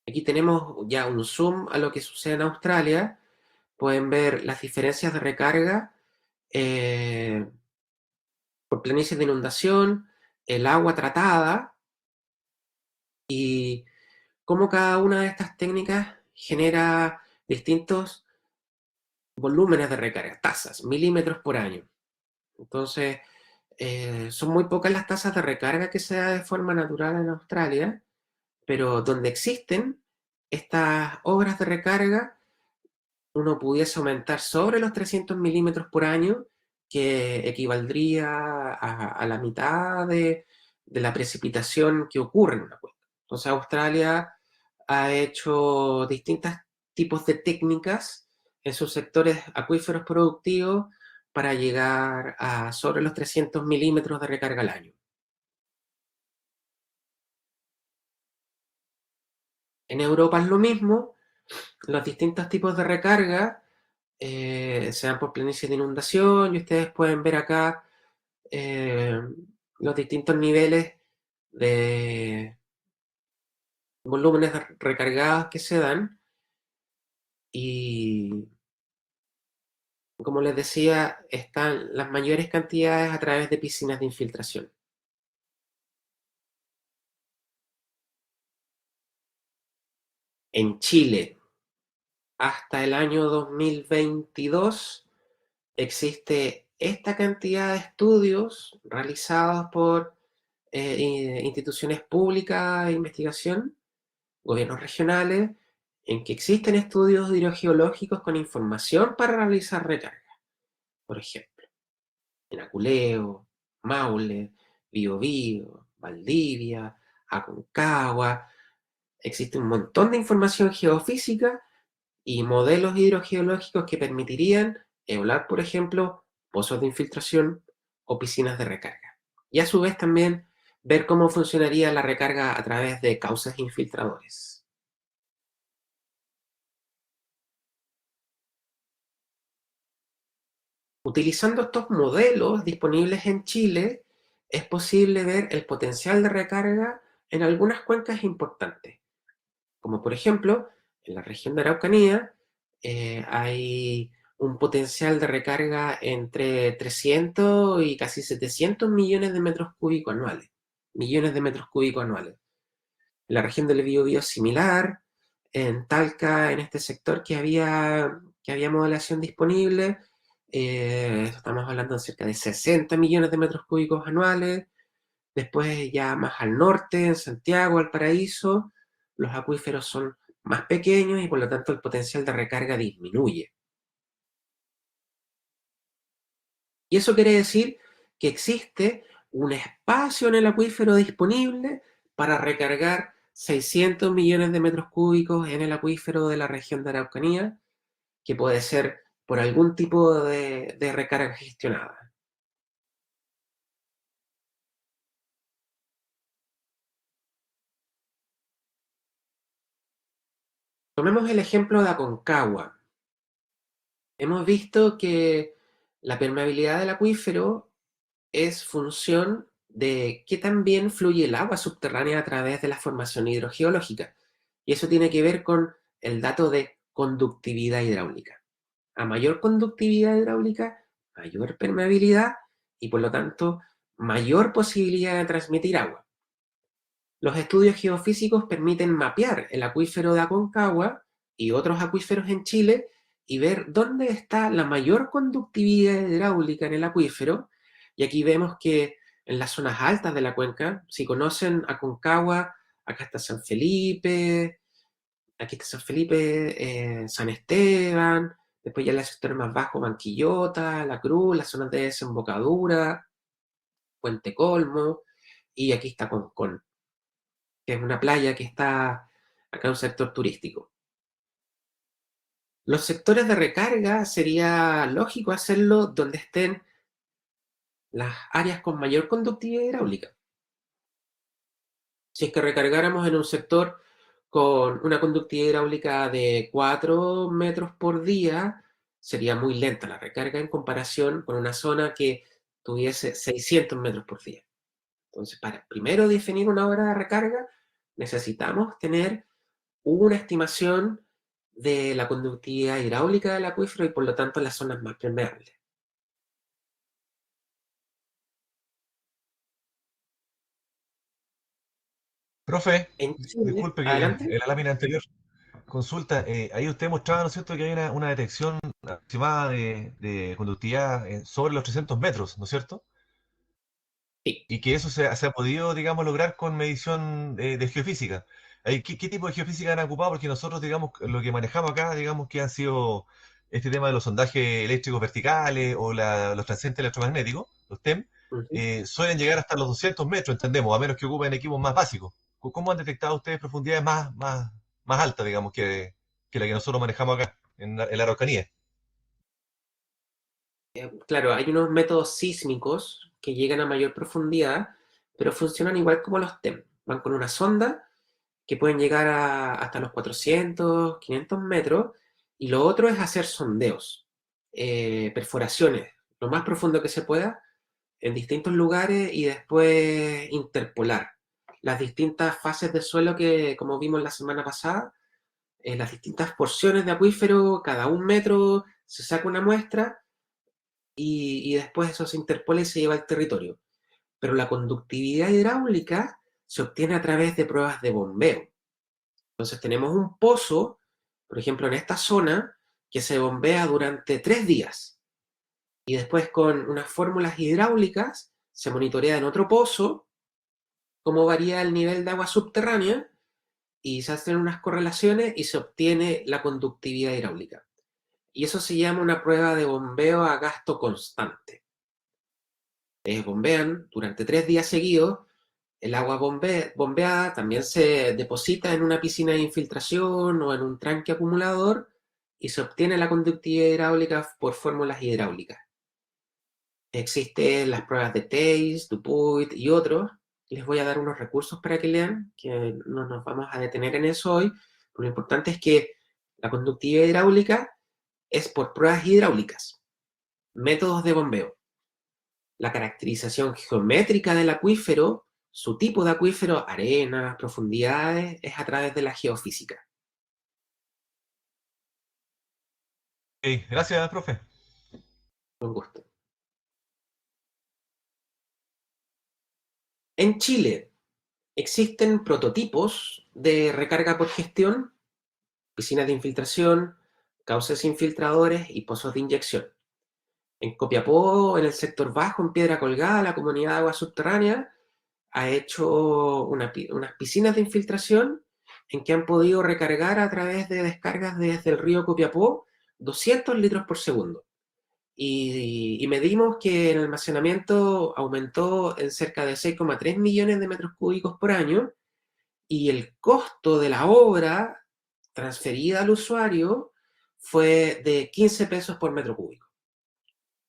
E: Aquí tenemos ya un zoom a lo que sucede en Australia. Pueden ver las diferencias de recarga por planicies de inundación, el agua tratada y cómo cada una de estas técnicas genera distintos volúmenes de recarga, tasas, milímetros por año. Entonces, son muy pocas las tasas de recarga que se da de forma natural en Australia, pero donde existen estas obras de recarga, uno pudiese aumentar sobre los 300 milímetros por año, que equivaldría a la mitad de la precipitación que ocurre en una cuenca. Entonces Australia ha hecho distintos tipos de técnicas en sus sectores acuíferos productivos para llegar a sobre los 300 milímetros de recarga al año. En Europa es lo mismo, los distintos tipos de recarga se dan por planicie de inundación, y ustedes pueden ver acá los distintos niveles de volúmenes recargados que se dan, y como les decía, están las mayores cantidades a través de piscinas de infiltración. En Chile, hasta el año 2022, existe esta cantidad de estudios realizados por instituciones públicas de investigación, gobiernos regionales, en que existen estudios hidrogeológicos con información para realizar recarga. Por ejemplo, en Aculeo, Maule, Biobío, Valdivia, Aconcagua, existe un montón de información geofísica y modelos hidrogeológicos que permitirían evaluar, por ejemplo, pozos de infiltración o piscinas de recarga. Y a su vez también ver cómo funcionaría la recarga a través de cauces infiltradores. Utilizando estos modelos disponibles en Chile, es posible ver el potencial de recarga en algunas cuencas importantes, como por ejemplo, en la región de Araucanía hay un potencial de recarga entre 300 y casi 700 millones de metros cúbicos anuales. Millones de metros cúbicos anuales. En la región del Biobío es similar. En Talca, en este sector que había modelación disponible, estamos hablando de cerca de 60 millones de metros cúbicos anuales. Después ya más al norte, en Santiago, Valparaíso, los acuíferos son más pequeños y por lo tanto el potencial de recarga disminuye. Y eso quiere decir que existe un espacio en el acuífero disponible para recargar 600 millones de metros cúbicos en el acuífero de la región de Araucanía, que puede ser por algún tipo de recarga gestionada. Tomemos el ejemplo de Aconcagua. Hemos visto que la permeabilidad del acuífero es función de qué tan bien fluye el agua subterránea a través de la formación hidrogeológica. Y eso tiene que ver con el dato de conductividad hidráulica. A mayor conductividad hidráulica, mayor permeabilidad y por lo tanto mayor posibilidad de transmitir agua. Los estudios geofísicos permiten mapear el acuífero de Aconcagua y otros acuíferos en Chile y ver dónde está la mayor conductividad hidráulica en el acuífero. Y aquí vemos que en las zonas altas de la cuenca, si conocen Aconcagua, acá está San Felipe, aquí está San Felipe, San Esteban, después ya en el sector más bajo, Manquillota, La Cruz, las zonas de desembocadura, Puente Colmo, y aquí está Concón, que es una playa que está acá en un sector turístico. Los sectores de recarga sería lógico hacerlo donde estén las áreas con mayor conductividad hidráulica. Si es que recargáramos en un sector con una conductividad hidráulica de 4 metros por día, sería muy lenta la recarga en comparación con una zona que tuviese 600 metros por día. Entonces, para primero definir una hora de recarga, necesitamos tener una estimación de la conductividad hidráulica del acuífero y por lo tanto las zonas más permeables.
G: Profe,
E: En Chile,
G: disculpe que
E: adelante.
G: en la lámina anterior, consulta, ahí usted mostraba, ¿no es cierto?, que hay una detección aproximada de conductividad sobre los 300 metros, ¿no es cierto?
E: Sí.
G: Y que eso se ha podido, digamos, lograr con medición de geofísica. ¿Qué tipo de geofísica han ocupado? Porque nosotros, digamos, lo que manejamos acá, digamos, que han sido este tema de los sondajes eléctricos verticales o los transientes electromagnéticos, los TEM, suelen llegar hasta los 200 metros, entendemos, a menos que ocupen equipos más básicos. ¿Cómo han detectado ustedes profundidades más altas, digamos, que la que nosotros manejamos acá, en la Araucanía?
E: Claro, hay unos métodos sísmicos que llegan a mayor profundidad, pero funcionan igual como los TEM. Van con una sonda que pueden llegar hasta los 400, 500 metros, y lo otro es hacer sondeos, perforaciones, lo más profundo que se pueda, en distintos lugares y después interpolar las distintas fases del suelo que, como vimos la semana pasada, las distintas porciones de acuífero, cada 1 metro se saca una muestra y después eso se interpola y se lleva al territorio. Pero la conductividad hidráulica se obtiene a través de pruebas de bombeo. Entonces tenemos un pozo, por ejemplo, en esta zona, que se bombea durante 3 días. Y después con unas fórmulas hidráulicas se monitorea en otro pozo cómo varía el nivel de agua subterránea y se hacen unas correlaciones y se obtiene la conductividad hidráulica. Y eso se llama una prueba de bombeo a gasto constante. Bombean durante 3 días seguidos. El agua bombeada también se deposita en una piscina de infiltración o en un tranque acumulador y se obtiene la conductividad hidráulica por fórmulas hidráulicas. Existen las pruebas de Theiss, Dupuit y otros. Les voy a dar unos recursos para que lean, que no nos vamos a detener en eso hoy. Pero lo importante es que la conductividad hidráulica es por pruebas hidráulicas, métodos de bombeo, la caracterización geométrica del acuífero, su tipo de acuífero, arenas, profundidades, es a través de la geofísica.
G: Ok, gracias, profe.
E: Con gusto. En Chile existen prototipos de recarga por gestión, piscinas de infiltración, cauces infiltradores y pozos de inyección. En Copiapó, en el sector bajo, en Piedra Colgada, la comunidad de agua subterránea ha hecho unas piscinas de infiltración en que han podido recargar a través de descargas desde el río Copiapó 200 litros por segundo. Y medimos que el almacenamiento aumentó en cerca de 6,3 millones de metros cúbicos por año, y el costo de la obra transferida al usuario fue de 15 pesos por metro cúbico,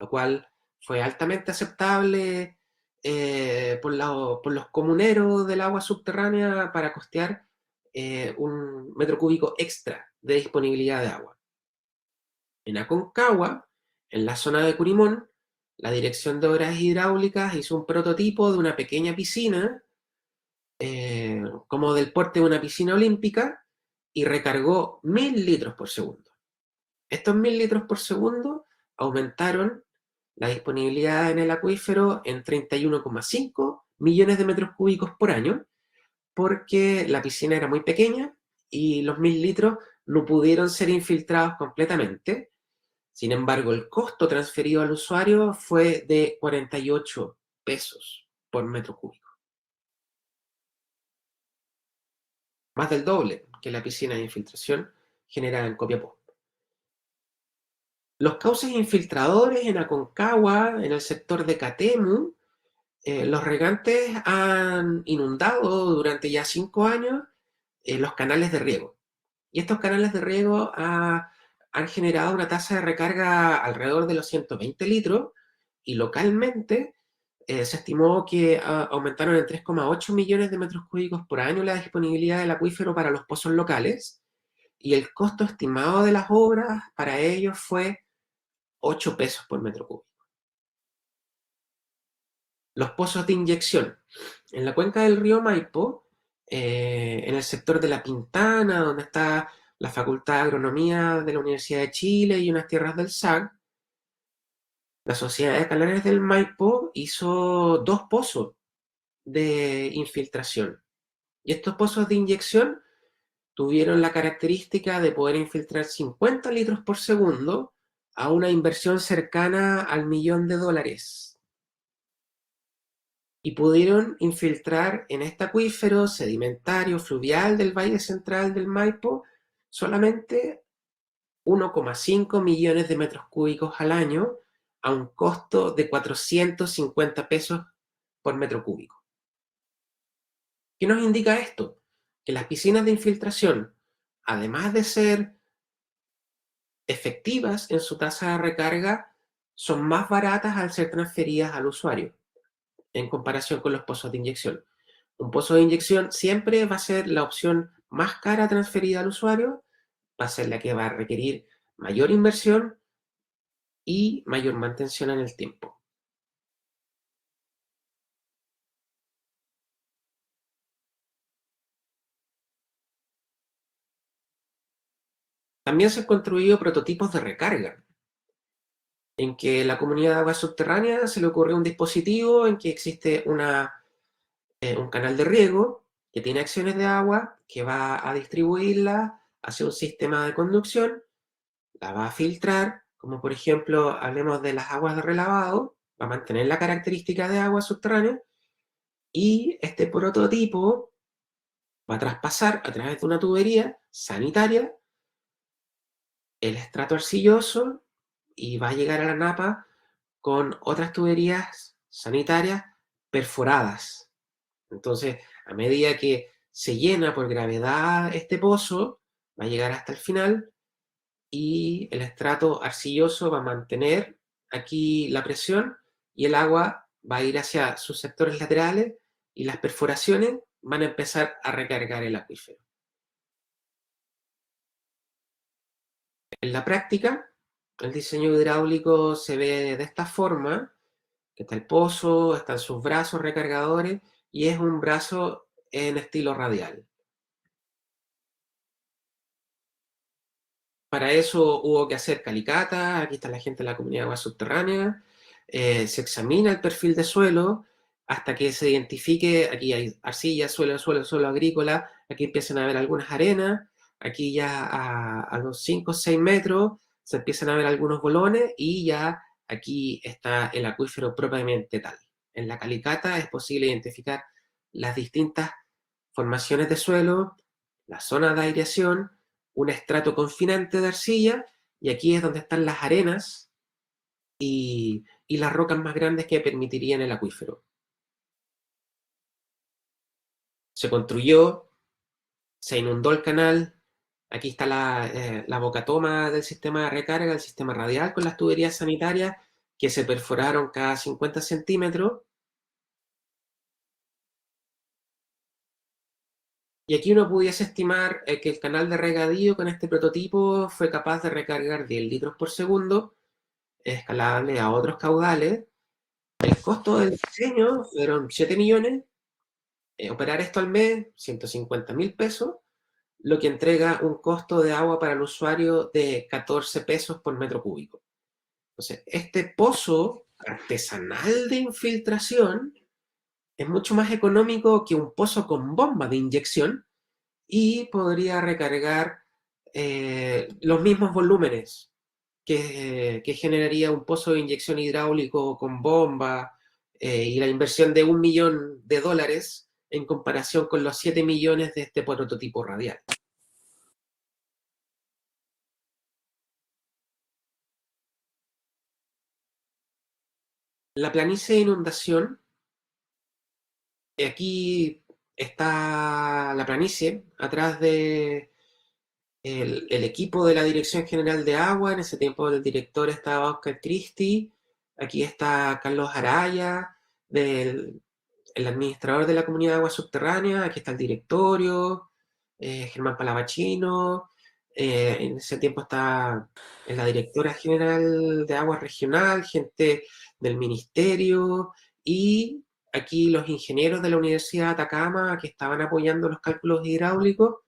E: lo cual fue altamente aceptable por los comuneros del agua subterránea para costear un metro cúbico extra de disponibilidad de agua. En Aconcagua, en la zona de Curimón, la Dirección de Obras Hidráulicas hizo un prototipo de una pequeña piscina, como del porte de una piscina olímpica, y recargó 1000 litros por segundo. Estos 1000 litros por segundo aumentaron la disponibilidad en el acuífero en 31,5 millones de metros cúbicos por año, porque la piscina era muy pequeña y los 1000 litros no pudieron ser infiltrados completamente. Sin embargo, el costo transferido al usuario fue de 48 pesos por metro cúbico. Más del doble que la piscina de infiltración generada en Copiapó. Los cauces infiltradores en Aconcagua, en el sector de Catemu, los regantes han inundado durante ya 5 años los canales de riego. Y estos canales de riego han generado una tasa de recarga alrededor de los 120 litros, y localmente se estimó que aumentaron en 3,8 millones de metros cúbicos por año la disponibilidad del acuífero para los pozos locales, y el costo estimado de las obras para ellos fue 8 pesos por metro cúbico. Los pozos de inyección. En la cuenca del río Maipo, en el sector de La Pintana, donde está la Facultad de Agronomía de la Universidad de Chile y unas tierras del SAG, la Sociedad de Canales del Maipo hizo 2 pozos de infiltración. Y estos pozos de inyección tuvieron la característica de poder infiltrar 50 litros por segundo a una inversión cercana al $1.000.000. Y pudieron infiltrar en este acuífero sedimentario fluvial del Valle Central del Maipo solamente 1,5 millones de metros cúbicos al año, a un costo de 450 pesos por metro cúbico. ¿Qué nos indica esto? Que las piscinas de infiltración, además de ser efectivas en su tasa de recarga, son más baratas al ser transferidas al usuario en comparación con los pozos de inyección. Un pozo de inyección siempre va a ser la opción más cara transferida al usuario, va a ser la que va a requerir mayor inversión y mayor mantención en el tiempo. También se han construido prototipos de recarga, en que la comunidad de agua subterránea se le ocurrió un dispositivo en que existe un canal de riego que tiene acciones de agua, que va a distribuirla hacia un sistema de conducción, la va a filtrar, como por ejemplo, hablemos de las aguas de relavado, va a mantener la característica de agua subterránea, y este prototipo va a traspasar a través de una tubería sanitaria el estrato arcilloso y va a llegar a la napa con otras tuberías sanitarias perforadas. Entonces, a medida que se llena por gravedad este pozo, va a llegar hasta el final y el estrato arcilloso va a mantener aquí la presión y el agua va a ir hacia sus sectores laterales y las perforaciones van a empezar a recargar el acuífero. En la práctica, el diseño hidráulico se ve de esta forma, que está el pozo, están sus brazos recargadores y es un brazo en estilo radial. Para eso hubo que hacer calicatas, aquí está la gente de la comunidad de agua subterránea, se examina el perfil de suelo hasta que se identifique, aquí hay arcilla, suelo agrícola, aquí empiezan a haber algunas arenas, aquí ya a los 5 o 6 metros se empiezan a ver algunos bolones y ya aquí está el acuífero propiamente tal. En la calicata es posible identificar las distintas formaciones de suelo, las zonas de aireación, un estrato confinante de arcilla, y aquí es donde están las arenas y las rocas más grandes que permitirían el acuífero. Se construyó, se inundó el canal, aquí está la bocatoma del sistema de recarga, el sistema radial con las tuberías sanitarias que se perforaron cada 50 centímetros. Y aquí uno pudiese estimar que el canal de regadío con este prototipo fue capaz de recargar 10 litros por segundo, escalable a otros caudales. El costo del diseño fueron 7 millones, operar esto al mes, 150.000 pesos, lo que entrega un costo de agua para el usuario de 14 pesos por metro cúbico. Entonces, este pozo artesanal de infiltración es mucho más económico que un pozo con bomba de inyección y podría recargar los mismos volúmenes que generaría un pozo de inyección hidráulico con bomba y la inversión de $1 millón en comparación con los 7 millones de este prototipo radial. La planicie de inundación, aquí está la planicie, atrás de el equipo de la Dirección General de Agua. En ese tiempo el director estaba Oscar Christie, aquí está Carlos Araya, el administrador de la Comunidad de Agua Subterránea, aquí está el directorio, Germán Palavachino, en ese tiempo está la Directora General de Agua Regional, gente del Ministerio, y aquí los ingenieros de la Universidad de Atacama que estaban apoyando los cálculos hidráulicos,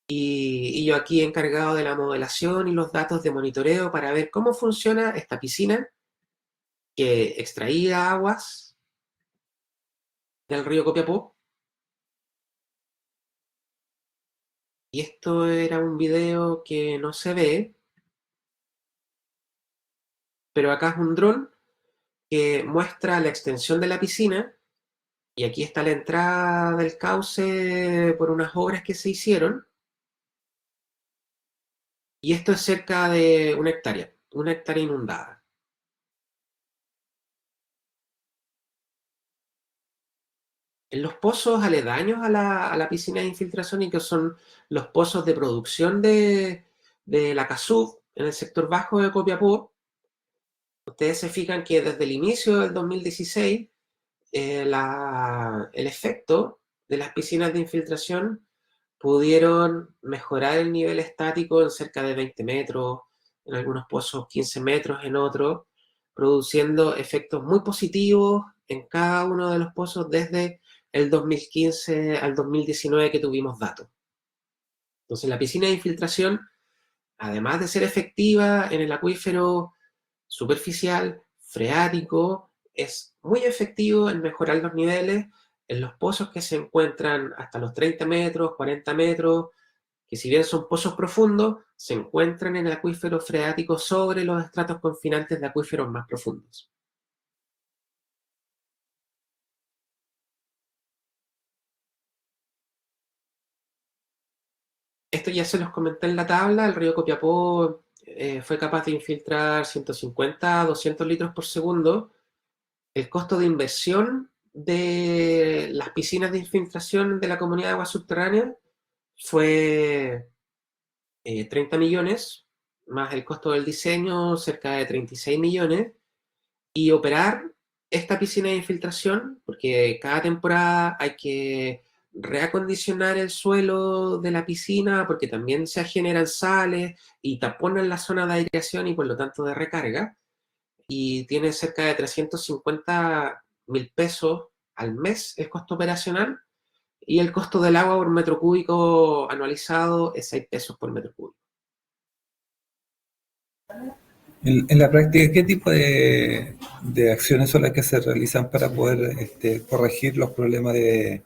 E: y yo aquí encargado de la modelación y los datos de monitoreo para ver cómo funciona esta piscina que extraía aguas del río Copiapó. Y esto era un video que no se ve, pero acá es un dron que muestra la extensión de la piscina, y aquí está la entrada del cauce por unas obras que se hicieron, y esto es cerca de una hectárea inundada. En los pozos aledaños a la piscina de infiltración, y que son los pozos de producción de la CASUV en el sector bajo de Copiapó, ustedes se fijan que desde el inicio del 2016 el efecto de las piscinas de infiltración pudieron mejorar el nivel estático en cerca de 20 metros, en algunos pozos 15 metros en otros, produciendo efectos muy positivos en cada uno de los pozos desde el 2015 al 2019 que tuvimos datos. Entonces la piscina de infiltración, además de ser efectiva en el acuífero superficial, freático, es muy efectivo en mejorar los niveles en los pozos que se encuentran hasta los 30 metros, 40 metros, que si bien son pozos profundos, se encuentran en el acuífero freático sobre los estratos confinantes de acuíferos más profundos. Esto ya se los comenté en la tabla. El río Copiapó fue capaz de infiltrar 150 a 200 litros por segundo. El costo de inversión de las piscinas de infiltración de la Comunidad de Agua Subterránea fue 30 millones, más el costo del diseño, cerca de 36 millones. Y operar esta piscina de infiltración, porque cada temporada hay que reacondicionar el suelo de la piscina, porque también se generan sales y taponan la zona de aireación y por lo tanto de recarga, y tiene cerca de 350.000 pesos al mes el costo operacional, y el costo del agua por metro cúbico anualizado es 6 pesos por metro cúbico.
H: En la práctica, ¿qué tipo de acciones son las que se realizan para poder corregir los problemas de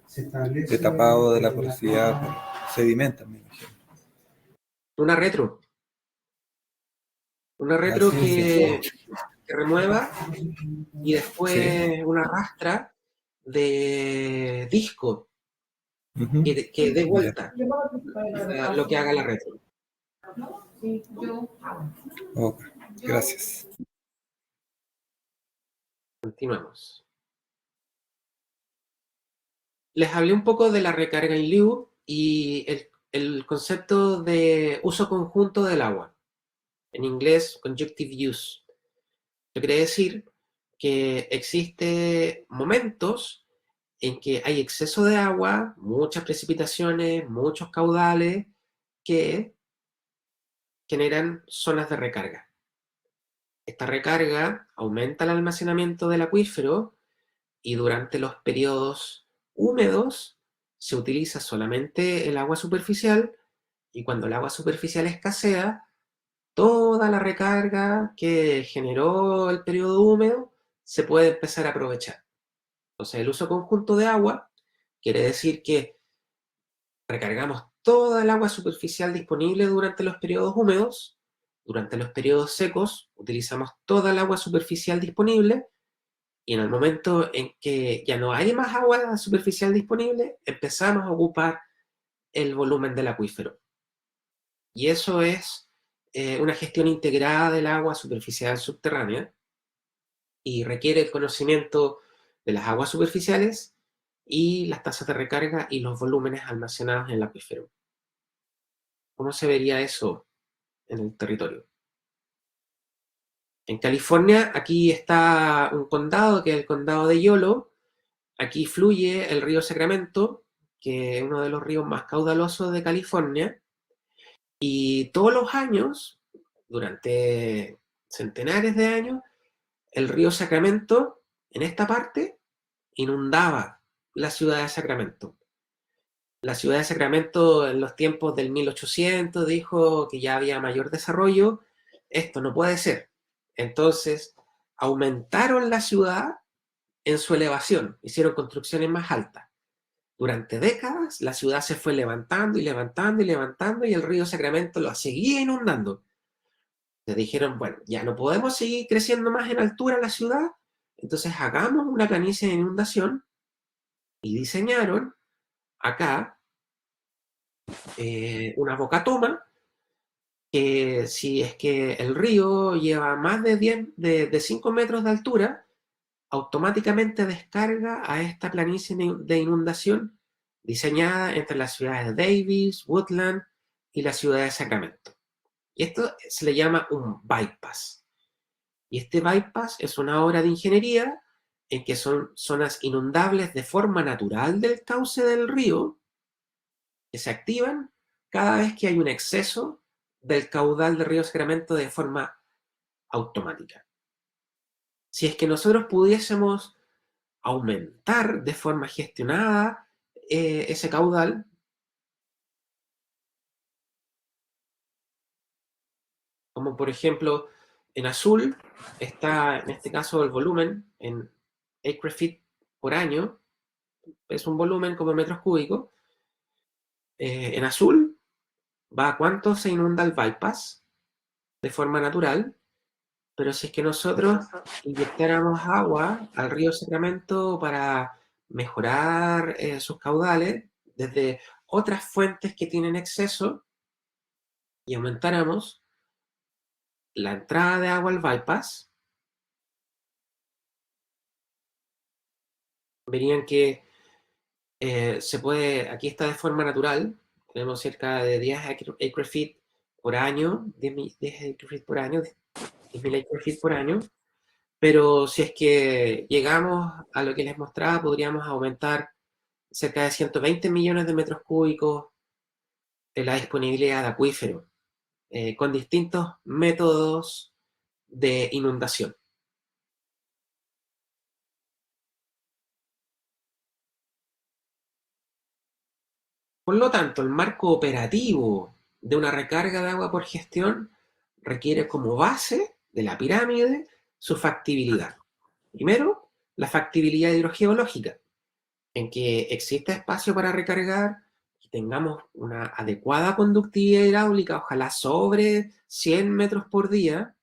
H: tapado de la porosidad por sedimentos, me imagino?
E: Una retro. Una retro
H: Así es.
E: que remueva y
H: Sí.
E: después una rastra de disco
H: Ujú.
E: que dé
H: Ya.
E: vuelta lo que haga la retro.
H: Ok, gracias.
E: Continuamos. Les hablé un poco de la recarga in lieu y el concepto de uso conjunto del agua. En inglés, conjunctive use. Esto quiere decir que existen momentos en que hay exceso de agua, muchas precipitaciones, muchos caudales que generan zonas de recarga. Esta recarga aumenta el almacenamiento del acuífero y durante los periodos húmedos se utiliza solamente el agua superficial y cuando el agua superficial escasea, toda la recarga que generó el periodo húmedo se puede empezar a aprovechar. Entonces, el uso conjunto de agua quiere decir que recargamos toda el agua superficial disponible durante los periodos húmedos, durante los periodos secos utilizamos toda el agua superficial disponible y en el momento en que ya no hay más agua superficial disponible, empezamos a ocupar el volumen del acuífero. Y eso es una gestión integrada del agua superficial subterránea y requiere el conocimiento de las aguas superficiales y las tasas de recarga y los volúmenes almacenados en el acuífero. ¿Cómo se vería eso en el territorio? En California, aquí está un condado, que es el condado de Yolo. Aquí fluye el río Sacramento, que es uno de los ríos más caudalosos de California. Y todos los años, durante centenares de años, el río Sacramento, en esta parte, inundaba la ciudad de Sacramento. La ciudad de Sacramento en los tiempos del 1800 dijo que ya había mayor desarrollo. Esto no puede ser. Entonces, aumentaron la ciudad en su elevación, hicieron construcciones más altas. Durante décadas, la ciudad se fue levantando y levantando y levantando y el río Sacramento lo seguía inundando. Le dijeron, bueno, ya no podemos seguir creciendo más en altura la ciudad, entonces hagamos una planicie de inundación y diseñaron acá una bocatoma que si es que el río lleva más de 5 metros de altura, automáticamente descarga a esta planicie de inundación diseñada entre las ciudades de Davis, Woodland y la ciudad de Sacramento. Y esto se le llama un bypass. Y este bypass es una obra de ingeniería en que son zonas inundables de forma natural del cauce del río que se activan cada vez que hay un exceso del caudal del río Sacramento de forma automática. Si es que nosotros pudiésemos aumentar de forma gestionada ese caudal, como por ejemplo en azul está en este caso el volumen en acre feet por año, es un volumen como metros cúbicos, en azul va a cuánto se inunda el bypass de forma natural, pero si es que nosotros inyectáramos agua al río Sacramento para mejorar sus caudales desde otras fuentes que tienen exceso y aumentáramos la entrada de agua al bypass, verían que se puede, aquí está de forma natural, tenemos cerca de 10 acre feet por año, 10 acre feet por año, 10.000 acre feet por año, pero si es que llegamos a lo que les mostraba, podríamos aumentar cerca de 120 millones de metros cúbicos de la disponibilidad de acuífero, con distintos métodos de inundación. Por lo tanto, el marco operativo de una recarga de agua por gestión requiere como base de la pirámide su factibilidad. Primero, la factibilidad hidrogeológica, en que exista espacio para recargar y tengamos una adecuada conductividad hidráulica, ojalá sobre 100 metros por día,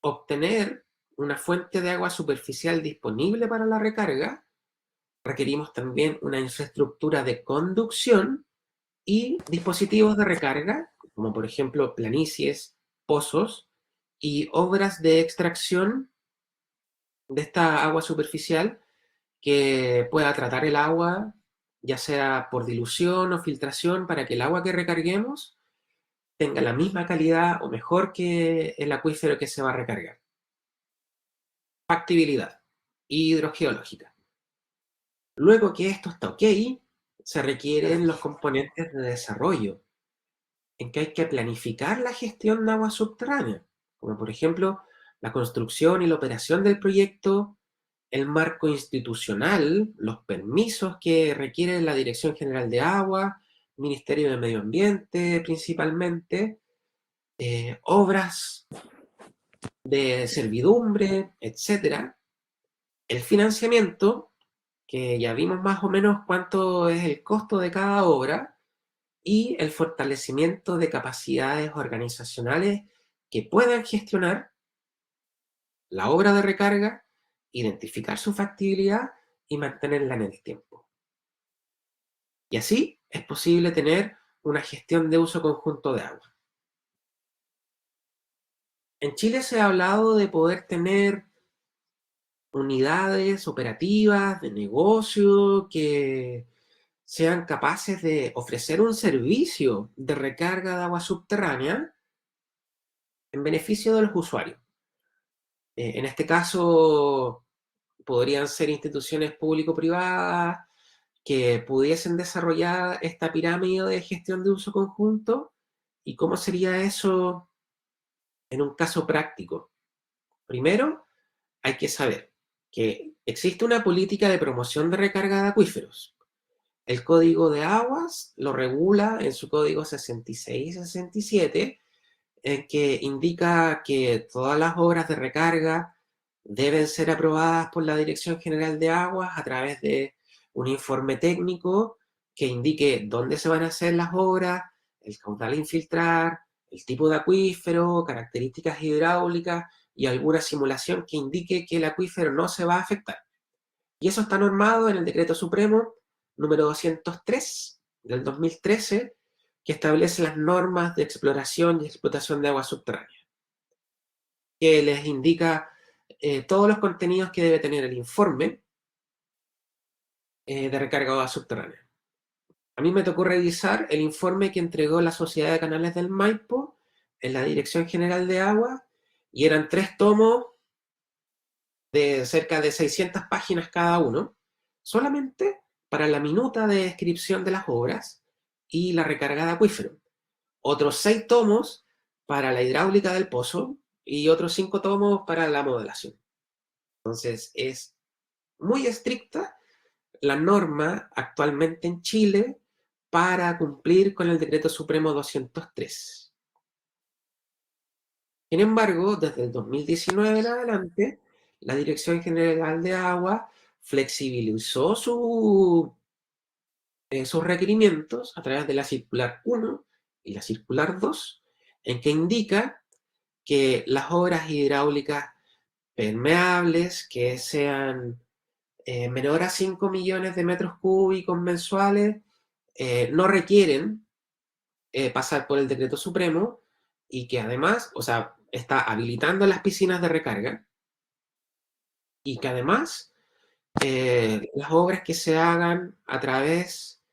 E: obtener una fuente de agua superficial disponible para la recarga. Requerimos también una infraestructura de conducción y dispositivos de recarga, como por ejemplo planicies, pozos y obras de extracción de esta agua superficial que pueda tratar el agua, ya sea por dilución o filtración, para que el agua que recarguemos tenga la misma calidad o mejor que el acuífero que se va a recargar. Factibilidad hidrogeológica. Luego que esto está ok, se requieren los componentes de desarrollo, en que hay que planificar la gestión de agua subterránea, como por ejemplo la construcción y la operación del proyecto, el marco institucional, los permisos que requiere la Dirección General de Agua, Ministerio de Medio Ambiente principalmente, obras de servidumbre, etc. El financiamiento, que ya vimos más o menos cuánto es el costo de cada obra, y el fortalecimiento de capacidades organizacionales que puedan gestionar la obra de recarga, identificar su factibilidad y mantenerla en el tiempo. Y así es posible tener una gestión de uso conjunto de agua. En Chile se ha hablado de poder tener unidades operativas de negocio que sean capaces de ofrecer un servicio de recarga de agua subterránea en beneficio de los usuarios. En este caso, podrían ser instituciones público-privadas que pudiesen desarrollar esta pirámide de gestión de uso conjunto. ¿Y cómo sería eso en un caso práctico? Primero, hay que saber que existe una política de promoción de recarga de acuíferos. El Código de Aguas lo regula en su código 66 y 67, en que indica que todas las obras de recarga deben ser aprobadas por la Dirección General de Aguas a través de un informe técnico que indique dónde se van a hacer las obras, el caudal a infiltrar, el tipo de acuífero, características hidráulicas y alguna simulación que indique que el acuífero no se va a afectar. Y eso está normado en el Decreto Supremo número 203 del 2013, que establece las normas de exploración y explotación de agua subterránea, que les indica todos los contenidos que debe tener el informe de recarga de agua subterránea. A mí me tocó revisar el informe que entregó la Sociedad de Canales del Maipo en la Dirección General de Agua, y eran 3 tomos de cerca de 600 páginas cada uno, solamente para la minuta de descripción de las obras y la recarga de acuífero. Otros 6 tomos para la hidráulica del pozo y otros 5 tomos para la modelación. Entonces es muy estricta la norma actualmente en Chile para cumplir con el Decreto Supremo 203. Sin embargo, desde el 2019 en adelante, la Dirección General de Agua flexibilizó sus requerimientos a través de la Circular 1 y la Circular 2, en que indica que las obras hidráulicas permeables que sean menor a 5 millones de metros cúbicos mensuales no requieren pasar por el Decreto Supremo, y que además, o sea, está habilitando las piscinas de recarga, y que además las obras que se hagan a través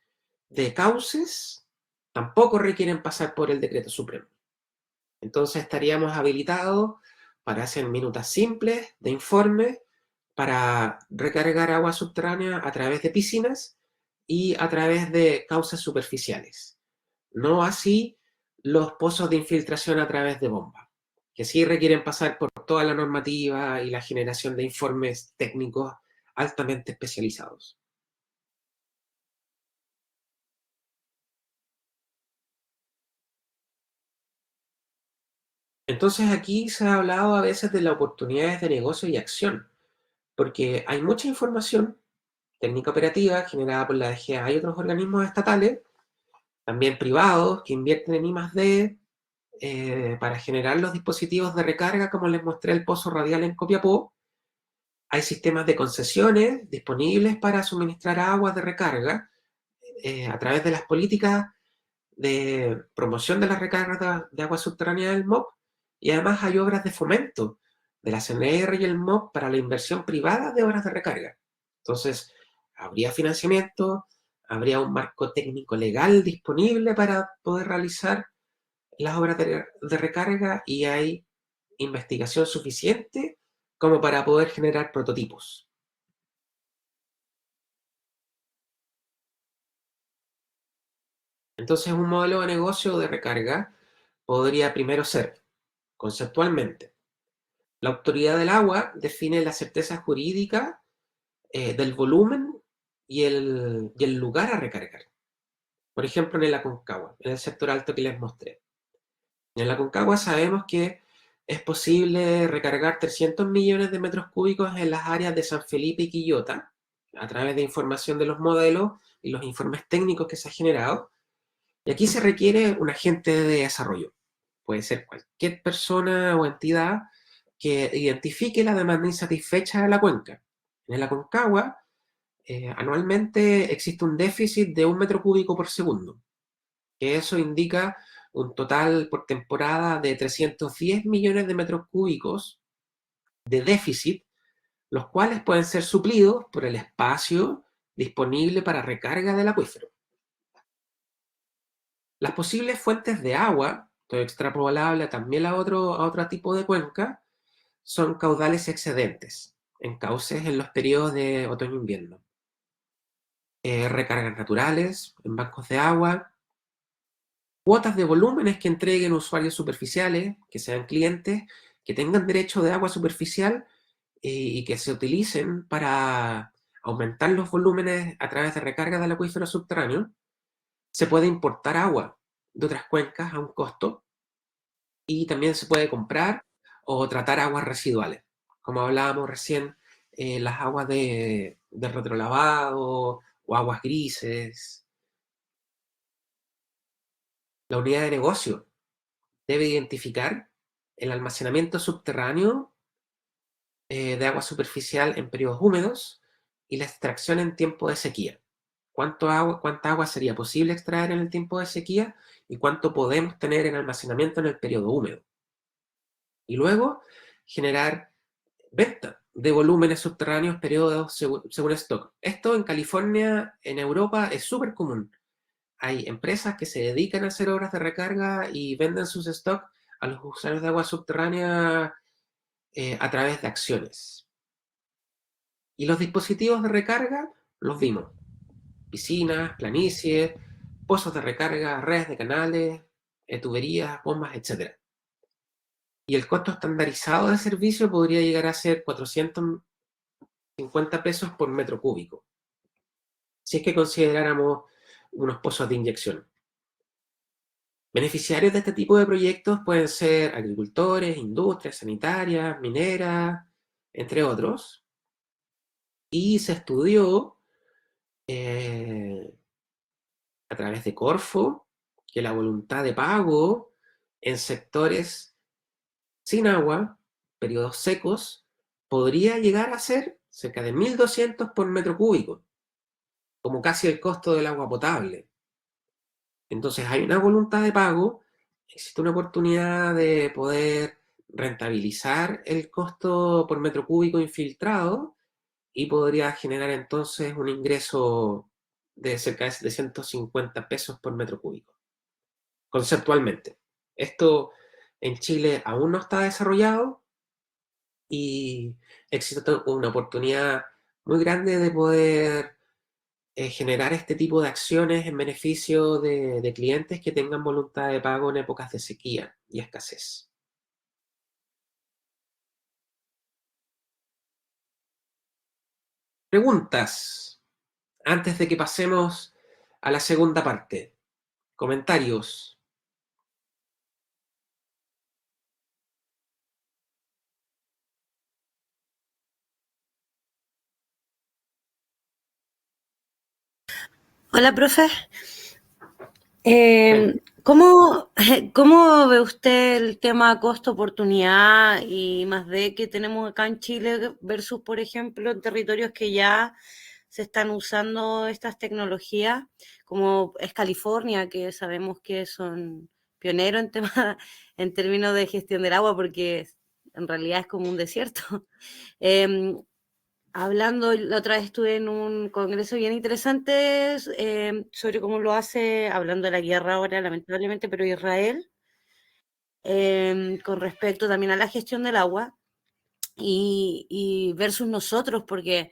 E: de cauces tampoco requieren pasar por el Decreto Supremo. Entonces estaríamos habilitados para hacer minutas simples de informe para recargar agua subterránea a través de piscinas y a través de cauces superficiales. No así los pozos de infiltración a través de bombas, que sí requieren pasar por toda la normativa y la generación de informes técnicos altamente especializados. Entonces aquí se ha hablado a veces de las oportunidades de negocio y acción, porque hay mucha información técnica operativa generada por la DGA y otros organismos estatales, también privados, que invierten en I+D para generar los dispositivos de recarga, como les mostré el pozo radial en Copiapó. Hay sistemas de concesiones disponibles para suministrar aguas de recarga a través de las políticas de promoción de las recargas de agua subterránea del MOP, y además hay obras de fomento de la CNR y el MOP para la inversión privada de obras de recarga. Entonces, habría financiamiento, habría un marco técnico legal disponible para poder realizar las obras de recarga, y hay investigación suficiente como para poder generar prototipos. Entonces, un modelo de negocio de recarga podría primero ser, conceptualmente, la autoridad del agua define la certeza jurídica del volumen y el lugar a recargar. Por ejemplo, en el Aconcagua, en el sector alto que les mostré. En el Aconcagua sabemos que es posible recargar 300 millones de metros cúbicos en las áreas de San Felipe y Quillota, a través de información de los modelos y los informes técnicos que se ha generado. Y aquí se requiere un agente de desarrollo. Puede ser cualquier persona o entidad que identifique la demanda insatisfecha de la cuenca. En el Aconcagua, anualmente existe un déficit de 1 metro cúbico por segundo, que eso indica un total por temporada de 310 millones de metros cúbicos de déficit, los cuales pueden ser suplidos por el espacio disponible para recarga del acuífero. Las posibles fuentes de agua, esto es extrapolable también a otro tipo de cuenca, son caudales excedentes, en cauces en los periodos de otoño-invierno. Recargas naturales, en bancos de agua, cuotas de volúmenes que entreguen usuarios superficiales, que sean clientes, que tengan derecho de agua superficial y que se utilicen para aumentar los volúmenes a través de recarga del acuífero subterráneo. Se puede importar agua de otras cuencas a un costo, y también se puede comprar o tratar aguas residuales. Como hablábamos recién, las aguas de retrolavado o aguas grises. La unidad de negocio debe identificar el almacenamiento subterráneo de agua superficial en periodos húmedos y la extracción en tiempo de sequía. ¿Cuánta agua sería posible extraer en el tiempo de sequía y cuánto podemos tener en almacenamiento en el periodo húmedo? Y luego generar venta de volúmenes subterráneos periodos según stock. Esto en California, en Europa, es súper común. Hay empresas que se dedican a hacer obras de recarga y venden sus stocks a los usuarios de agua subterránea a través de acciones. Y los dispositivos de recarga los vimos. Piscinas, planicies, pozos de recarga, redes de canales, tuberías, bombas, etc. Y el costo estandarizado de servicio podría llegar a ser 450 pesos por metro cúbico, si es que consideráramos unos pozos de inyección. Beneficiarios de este tipo de proyectos pueden ser agricultores, industrias sanitarias, mineras, entre otros. Y se estudió a través de Corfo que la voluntad de pago en sectores sin agua, periodos secos, podría llegar a ser cerca de 1.200 por metro cúbico, como casi el costo del agua potable. Entonces hay una voluntad de pago, existe una oportunidad de poder rentabilizar el costo por metro cúbico infiltrado y podría generar entonces un ingreso de cerca de 750 pesos por metro cúbico, conceptualmente. Esto en Chile aún no está desarrollado y existe una oportunidad muy grande de poder generar este tipo de acciones en beneficio de clientes que tengan voluntad de pago en épocas de sequía y escasez. Preguntas antes de que pasemos a la segunda parte. Comentarios.
J: Hola, profe. ¿Cómo ve usted el tema costo-oportunidad y más de que tenemos acá en Chile versus, por ejemplo, en territorios que ya se están usando estas tecnologías, como es California, que sabemos que son pioneros en en términos de gestión del agua, porque en realidad es como un desierto? Hablando, la otra vez estuve en un congreso bien interesante sobre cómo lo hace, hablando de la guerra ahora, lamentablemente, pero Israel, con respecto también a la gestión del agua y versus nosotros, porque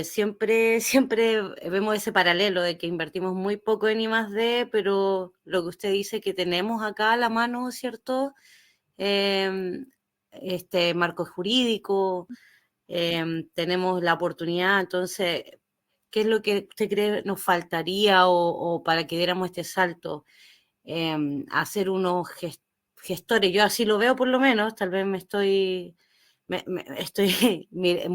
J: siempre vemos ese paralelo de que invertimos muy poco en I+D, pero lo que usted dice que tenemos acá a la mano, ¿cierto? Este marco jurídico, tenemos la oportunidad, entonces, ¿qué es lo que usted cree nos faltaría o para que diéramos este salto? Hacer unos gestores, yo así lo veo por lo menos, tal vez estoy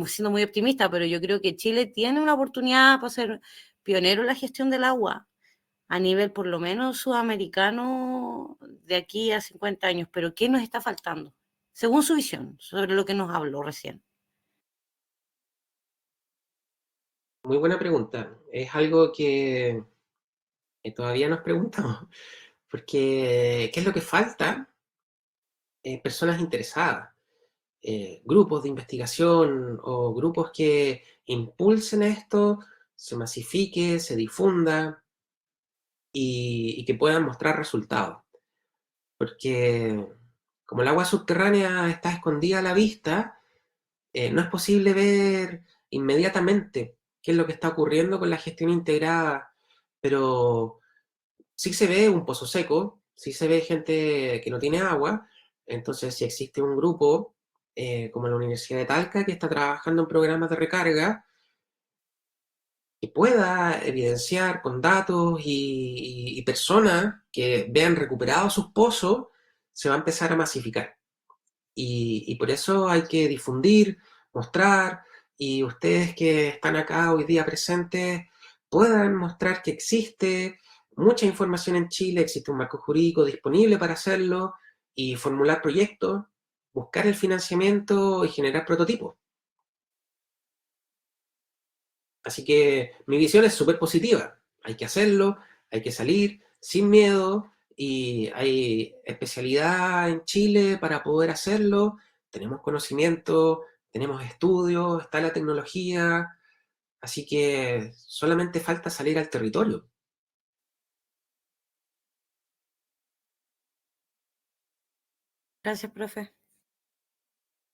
J: siendo muy optimista, pero yo creo que Chile tiene una oportunidad para ser pionero en la gestión del agua a nivel por lo menos sudamericano de aquí a 50 años, pero ¿qué nos está faltando? Según su visión, sobre lo que nos habló recién.
E: Muy buena pregunta. Es algo que todavía nos preguntamos, porque ¿qué es lo que falta? Personas interesadas, grupos de investigación o grupos que impulsen esto, se masifique, se difunda y que puedan mostrar resultados. Porque como el agua subterránea está escondida a la vista, no es posible ver inmediatamente qué es lo que está ocurriendo con la gestión integrada, pero sí se ve un pozo seco, sí se ve gente que no tiene agua, entonces si existe un grupo como la Universidad de Talca que está trabajando en programas de recarga, que pueda evidenciar con datos y personas que vean recuperados sus pozos, se va a empezar a masificar. Y por eso hay que difundir, mostrar, y ustedes que están acá hoy día presentes puedan mostrar que existe mucha información en Chile, existe un marco jurídico disponible para hacerlo y formular proyectos, buscar el financiamiento y generar prototipos. Así que mi visión es súper positiva. Hay que hacerlo, hay que salir sin miedo y hay especialidad en Chile para poder hacerlo. Tenemos conocimiento, tenemos estudios, está la tecnología, así que solamente falta salir al territorio.
J: Gracias, profe.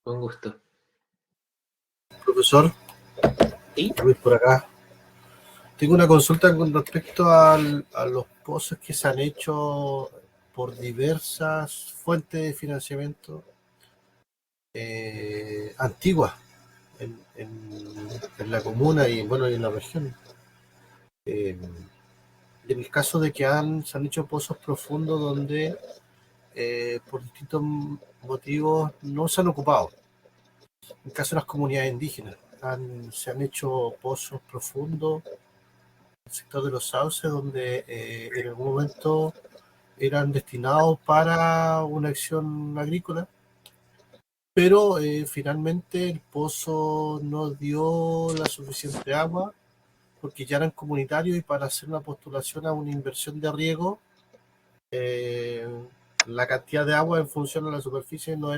E: Con gusto.
D: Profesor,
E: ¿Sí?
D: Luis por acá. Tengo una consulta con respecto a los pozos que se han hecho por diversas fuentes de financiamiento antiguas en la comuna y bueno, y en la región. En el caso de que se han hecho pozos profundos donde por distintos motivos no se han ocupado. En el caso de las comunidades indígenas, se han hecho pozos profundos en el sector de los sauces donde en algún momento eran destinados para una acción agrícola, pero finalmente el pozo no dio la suficiente agua porque ya eran comunitarios y para hacer una postulación a una inversión de riego, la cantidad de agua en función a la superficie no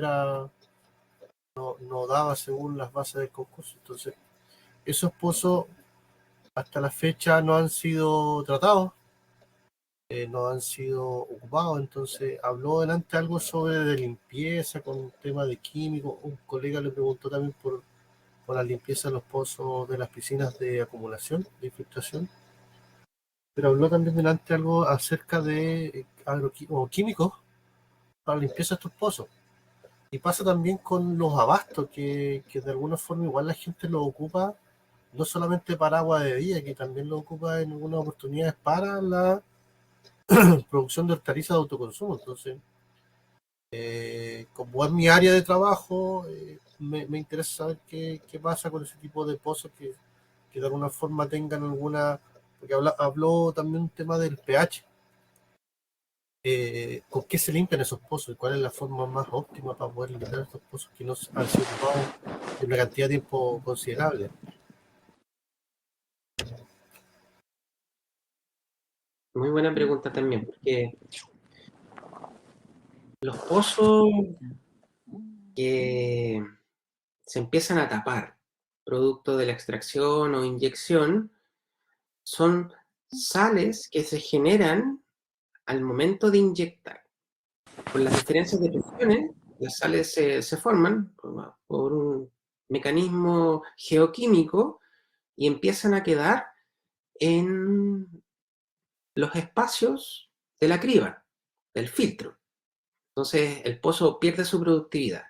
D: daba según las bases del concurso. Entonces, esos pozos hasta la fecha no han sido tratados, no han sido ocupados. Entonces, habló delante algo sobre de limpieza con un tema de químicos. Un colega le preguntó también por la limpieza de los pozos de las piscinas de acumulación, de infiltración. Pero habló también delante algo acerca de químicos para la limpieza de estos pozos. Y pasa también con los abastos, que de alguna forma igual la gente lo ocupa, no solamente para agua de bebida, que también lo ocupa en algunas oportunidades para la producción de hortalizas de autoconsumo. Entonces, como es mi área de trabajo, me interesa saber qué pasa con ese tipo de pozos que de alguna forma tengan alguna, por porque habló también un tema del pH. ¿Con qué se limpian esos pozos? ¿Cuál es la forma más óptima para poder limpiar estos pozos que no han sido ocupados en una cantidad de tiempo considerable?
E: Muy buena pregunta también, porque los pozos que se empiezan a tapar producto de la extracción o inyección son sales que se generan al momento de inyectar. Por las diferencias de presiones, las sales se forman por un mecanismo geoquímico y empiezan a quedar en los espacios de la criba, del filtro. Entonces el pozo pierde su productividad.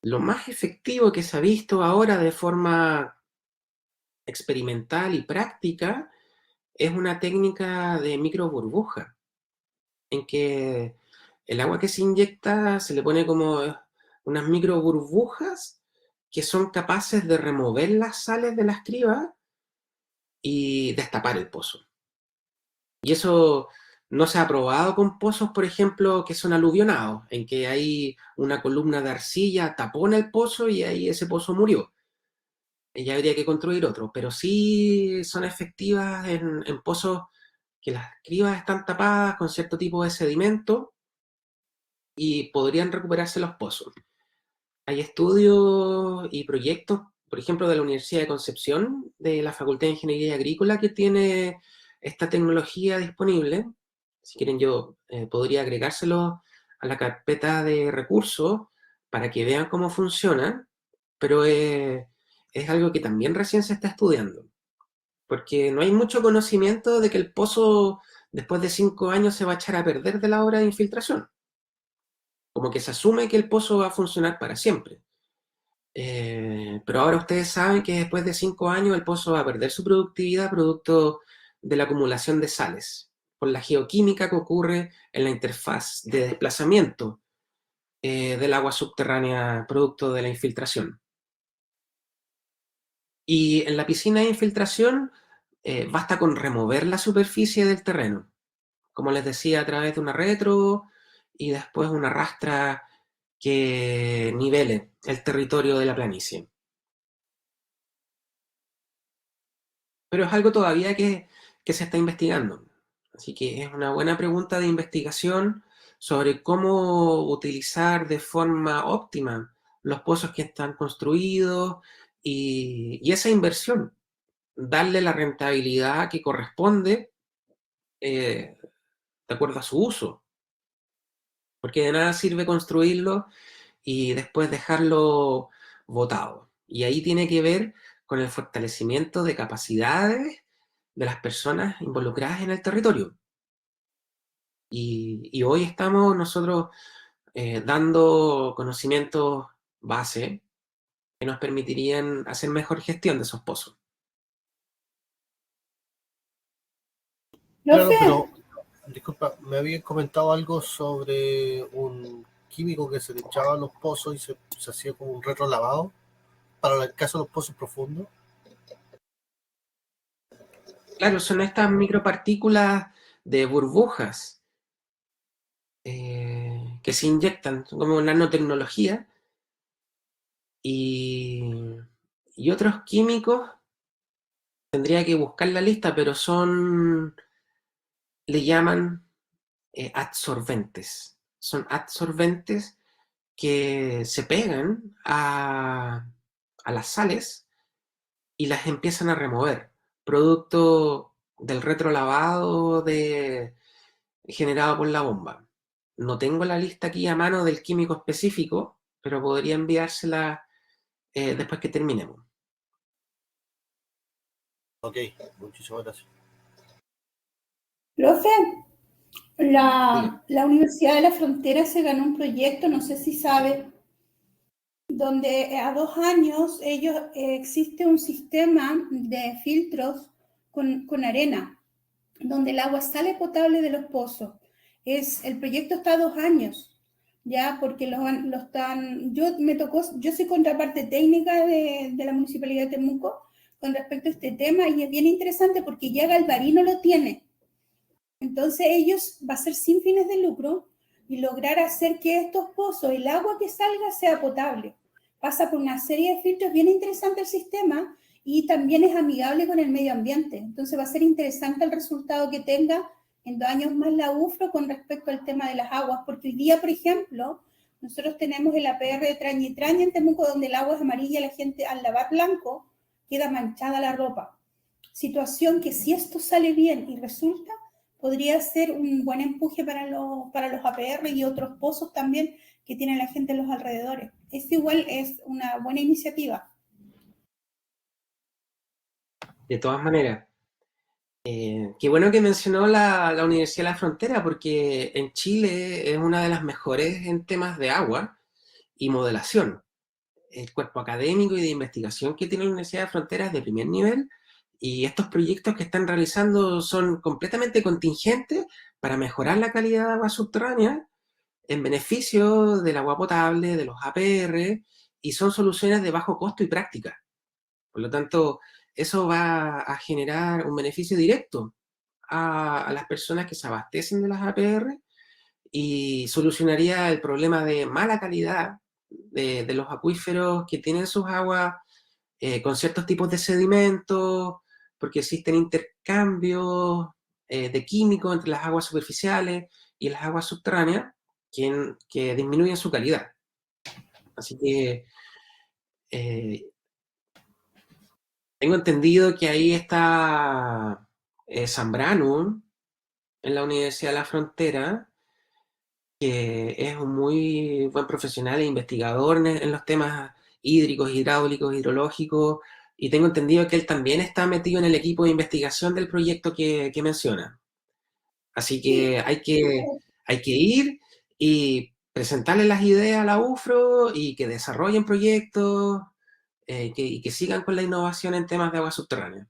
E: Lo más efectivo que se ha visto ahora de forma experimental y práctica es una técnica de microburbuja, en que el agua que se inyecta se le pone como unas microburbujas que son capaces de remover las sales de las cribas y destapar el pozo. Y eso no se ha probado con pozos, por ejemplo, que son aluvionados, en que hay una columna de arcilla, tapona el pozo y ahí ese pozo murió. Y ya habría que construir otro, pero sí son efectivas en pozos que las cribas están tapadas con cierto tipo de sedimento y podrían recuperarse los pozos. Hay estudios y proyectos, por ejemplo, de la Universidad de Concepción, de la Facultad de Ingeniería Agrícola, que tiene esta tecnología disponible. Si quieren, yo podría agregárselo a la carpeta de recursos para que vean cómo funciona, pero es algo que también recién se está estudiando, porque no hay mucho conocimiento de que el pozo después de 5 años se va a echar a perder de la obra de infiltración. Como que se asume que el pozo va a funcionar para siempre. Pero ahora ustedes saben que después de 5 años el pozo va a perder su productividad producto de la acumulación de sales, por la geoquímica que ocurre en la interfaz de desplazamiento del agua subterránea producto de la infiltración. Y en la piscina de infiltración basta con remover la superficie del terreno, como les decía, a través de una retro y después una rastra que nivele el territorio de la planicie. Pero es algo todavía que se está investigando. Así que es una buena pregunta de investigación sobre cómo utilizar de forma óptima los pozos que están construidos y esa inversión, darle la rentabilidad que corresponde de acuerdo a su uso. Porque de nada sirve construirlo y después dejarlo botado. Y ahí tiene que ver con el fortalecimiento de capacidades de las personas involucradas en el territorio. Y hoy estamos nosotros dando conocimientos base que nos permitirían hacer mejor gestión de esos pozos.
D: Claro, pero, disculpa, me habían comentado algo sobre un químico que se le echaba a los pozos y se hacía como un retrolavado para el caso de los pozos profundos.
E: Claro, son estas micropartículas de burbujas que se inyectan, son como nanotecnología, y otros químicos, tendría que buscar la lista, pero le llaman adsorbentes. Son adsorbentes que se pegan a las sales y las empiezan a remover, producto del retrolavado generado por la bomba. No tengo la lista aquí a mano del químico específico, pero podría enviársela después que terminemos.
D: Ok, muchísimas gracias.
K: Profe, la Universidad de la Frontera se ganó un proyecto, no sé si sabe, donde a 2 años existe un sistema de filtros con arena, donde el agua sale potable de los pozos. El proyecto está a 2 años, ya, porque lo están, yo soy contraparte técnica de la Municipalidad de Temuco, con respecto a este tema y es bien interesante porque ya Galvarino lo tiene. Entonces ellos va a ser sin fines de lucro y lograr hacer que estos pozos, el agua que salga sea potable. Pasa por una serie de filtros, bien interesante el sistema y también es amigable con el medio ambiente. Entonces va a ser interesante el resultado que tenga en 2 años más la UFRO con respecto al tema de las aguas, porque hoy día, por ejemplo, nosotros tenemos el APR de Traña en Temuco, donde el agua es amarilla y la gente al lavar blanco queda manchada la ropa. Situación que si esto sale bien y resulta, podría ser un buen empuje para los APR y otros pozos también que tiene la gente en los alrededores. Eso igual es una buena iniciativa.
E: De todas maneras, qué bueno que mencionó la Universidad de la Frontera, porque en Chile es una de las mejores en temas de agua y modelación. El cuerpo académico y de investigación que tiene la Universidad de la Frontera es de primer nivel, y estos proyectos que están realizando son completamente contingentes para mejorar la calidad de agua subterránea en beneficio del agua potable, de los APR, y son soluciones de bajo costo y práctica. Por lo tanto, eso va a generar un beneficio directo a las personas que se abastecen de las APR y solucionaría el problema de mala calidad de los acuíferos que tienen sus aguas con ciertos tipos de sedimentos, porque existen intercambios de químicos entre las aguas superficiales y las aguas subterráneas que disminuyen su calidad. Así que tengo entendido que ahí está Zambrano en la Universidad de la Frontera, que es un muy buen profesional e investigador en los temas hídricos, hidráulicos, hidrológicos, y tengo entendido que él también está metido en el equipo de investigación del proyecto que menciona. Así que hay que ir y presentarle las ideas a la UFRO y que desarrollen proyectos y que sigan con la innovación en temas de agua subterránea.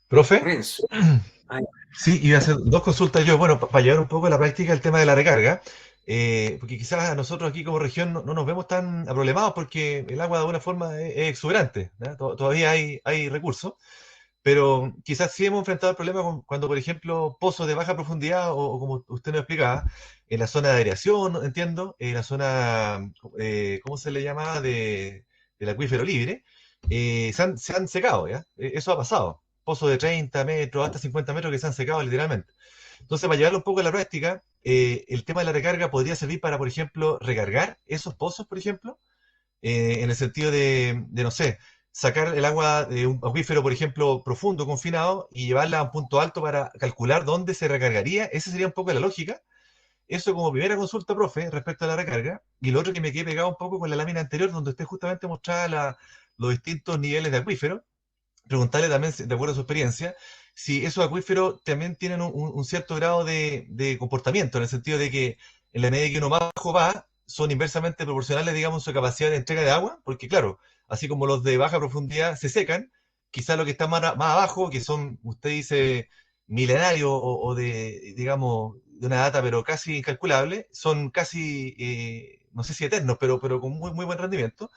G: ¿Profe?
E: Renzo.
G: Sí, iba a hacer 2 consultas yo. Bueno, para llevar un poco a la práctica el tema de la recarga, porque quizás nosotros aquí como región no nos vemos tan problemados porque el agua de alguna forma es exuberante, ¿no? Todavía hay recursos, pero quizás sí hemos enfrentado el problema cuando, por ejemplo, pozos de baja profundidad o como usted nos explicaba, en la zona de aireación, entiendo, en la zona, ¿cómo se le llama? Del acuífero libre, se han secado, ¿ya? Eso ha pasado. Pozos de 30 metros, hasta 50 metros que se han secado literalmente. Entonces, para llevarlo un poco a la práctica, el tema de la recarga podría servir para, por ejemplo, recargar esos pozos, por ejemplo, en el sentido de, no sé, sacar el agua de un acuífero, por ejemplo, profundo, confinado, y llevarla a un punto alto para calcular dónde se recargaría. Esa sería un poco la lógica. Eso como primera consulta, profe, respecto a la recarga. Y lo otro que me quedé pegado un poco con la lámina anterior, donde usted justamente mostraba los distintos niveles de acuífero. Preguntarle también, de acuerdo a su experiencia, si esos acuíferos también tienen un cierto grado de comportamiento, en el sentido de que en la medida que uno más bajo va, son inversamente proporcionales, digamos, su capacidad de entrega de agua, porque claro, así como los de baja profundidad se secan, quizás los que están más abajo, que son, usted dice, milenarios o de, digamos, de una data pero casi incalculable, son casi, no sé si eternos, pero con muy, muy buen rendimiento,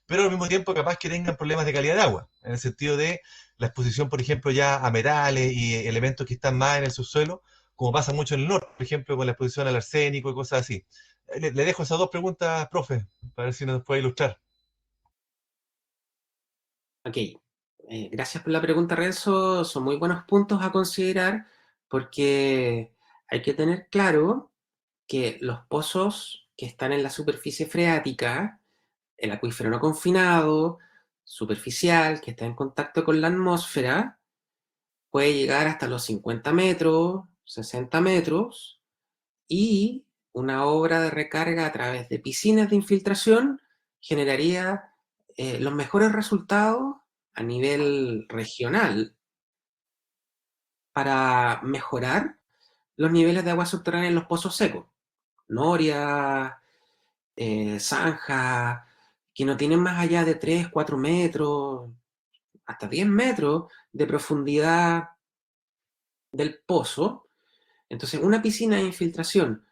G: pero al mismo tiempo capaz que tengan problemas de calidad de agua, en el sentido de la exposición, por ejemplo, ya a metales y elementos que están más en el subsuelo, como pasa mucho en el norte, por ejemplo, con la exposición al arsénico y cosas así. Le dejo esas 2 preguntas, profe, para ver si nos puede ilustrar.
E: Ok, gracias por la pregunta, Renzo. Son muy buenos puntos a considerar porque hay que tener claro que los pozos que están en la superficie freática, el acuífero no confinado, superficial, que está en contacto con la atmósfera, puede llegar hasta los 50 metros, 60 metros, y una obra de recarga a través de piscinas de infiltración generaría los mejores resultados a nivel regional para mejorar los niveles de agua subterránea en los pozos secos. Noria, zanja, que no tienen más allá de 3, 4 metros, hasta 10 metros de profundidad del pozo, Entonces, una piscina de infiltración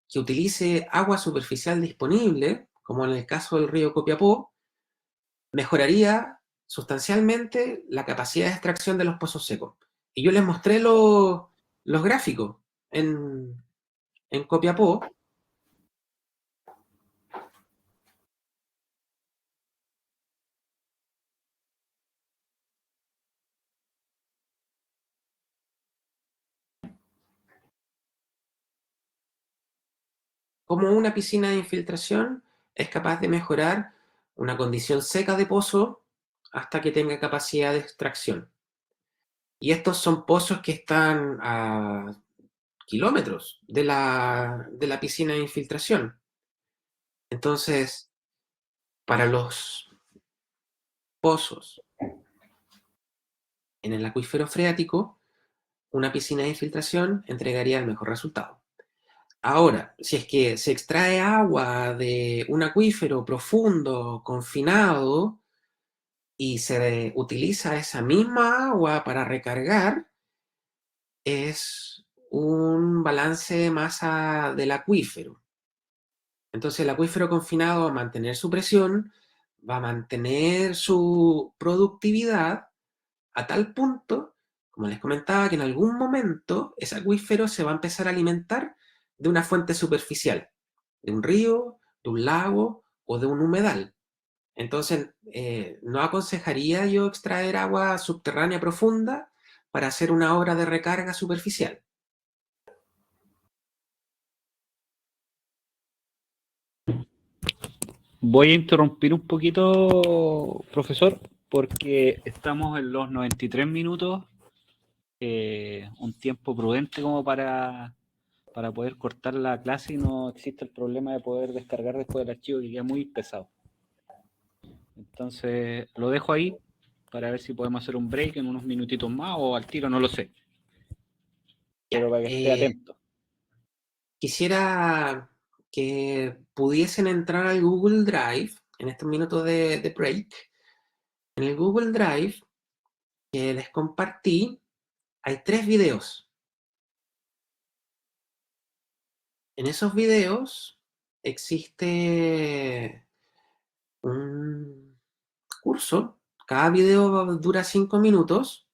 E: que utilice agua superficial disponible, como en el caso del río Copiapó, mejoraría sustancialmente la capacidad de extracción de los pozos secos. Y yo les mostré los gráficos en Copiapó. Como una piscina de infiltración es capaz de mejorar una condición seca de pozo hasta que tenga capacidad de extracción. Y estos son pozos que están a kilómetros de la piscina de infiltración. Entonces, para los pozos en el acuífero freático, una piscina de infiltración entregaría el mejor resultado. Ahora, si es que se extrae agua de un acuífero profundo, confinado, y se utiliza esa misma agua para recargar, es un balance de masa del acuífero. Entonces el acuífero confinado va a mantener su presión, va a mantener su productividad a tal punto, como les comentaba, que en algún momento ese acuífero se va a empezar a alimentar de una fuente superficial, de un río, de un lago o de un humedal. Entonces, no aconsejaría yo extraer agua subterránea profunda para hacer una obra de recarga superficial.
F: Voy a interrumpir un poquito, profesor, porque estamos en los 93 minutos, un tiempo prudente como para poder cortar la clase y no existe el problema de poder descargar después del archivo que queda muy pesado. Entonces, lo dejo ahí para ver si podemos hacer un break en unos minutitos más o al tiro, no lo sé. Pero para que esté atento.
E: Quisiera que pudiesen entrar al Google Drive en estos minutos de break. En el Google Drive que les compartí hay 3 videos. En esos videos existe un curso. Cada video dura 5 minutos.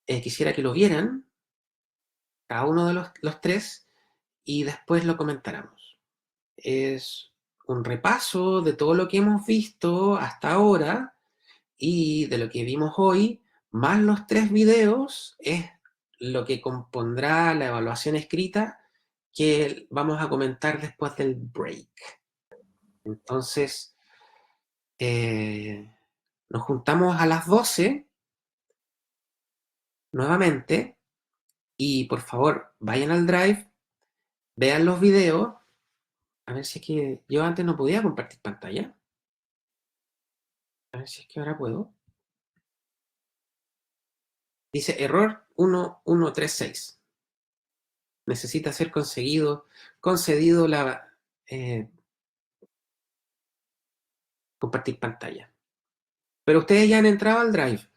E: Quisiera que lo vieran, cada uno de los 3, y después lo comentáramos. Es un repaso de todo lo que hemos visto hasta ahora y de lo que vimos hoy, más los 3 videos, es lo que compondrá la evaluación escrita que vamos a comentar después del break. Entonces, nos juntamos a las 12 nuevamente y por favor vayan al Drive, vean los videos. A ver si es que yo antes no podía compartir pantalla. A ver si es que ahora puedo. Dice error 1136. Necesita ser concedido la compartir pantalla. Pero ustedes ya han entrado al Drive.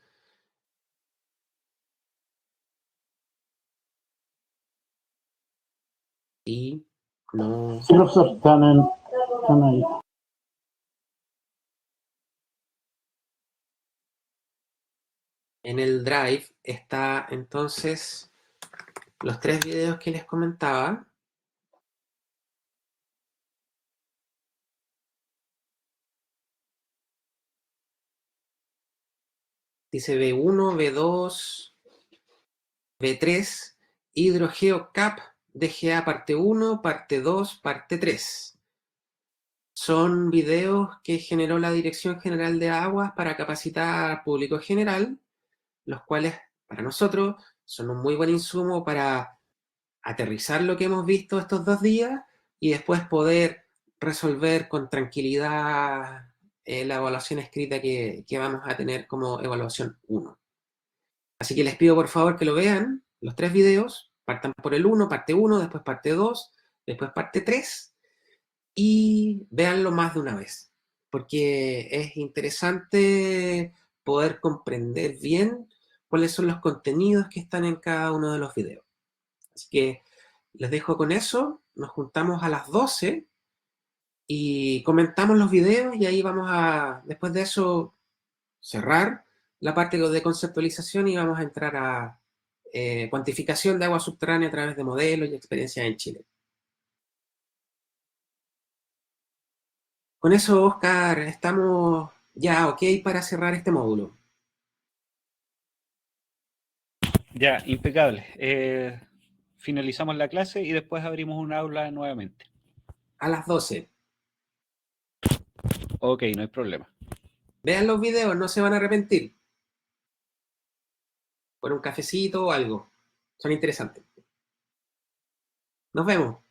E: Y no.
F: Sí, profesor, están ahí.
E: En el Drive está entonces los 3 videos que les comentaba. Dice B1, B2, B3, HidrogeoCap, DGA parte 1, parte 2, parte 3. Son videos que generó la Dirección General de Aguas para capacitar al público general, los cuales para nosotros son un muy buen insumo para aterrizar lo que hemos visto estos 2 días y después poder resolver con tranquilidad la evaluación escrita que vamos a tener como evaluación 1. Así que les pido por favor que lo vean, los 3 videos, partan por el 1, parte 1, después parte 2, después parte 3, y véanlo más de una vez, porque es interesante poder comprender bien cuáles son los contenidos que están en cada uno de los videos. Así que les dejo con eso. Nos juntamos a las 12 y comentamos los videos y ahí vamos a, después de eso, cerrar la parte de conceptualización y vamos a entrar a cuantificación de agua subterránea a través de modelos y experiencias en Chile. Con eso, Oscar, estamos ya ok para cerrar este módulo.
F: Ya, impecable. Finalizamos la clase y después abrimos un aula nuevamente.
E: A las 12.
F: Ok, no hay problema.
E: Vean los videos, no se van a arrepentir. Por un cafecito o algo. Son interesantes. Nos vemos.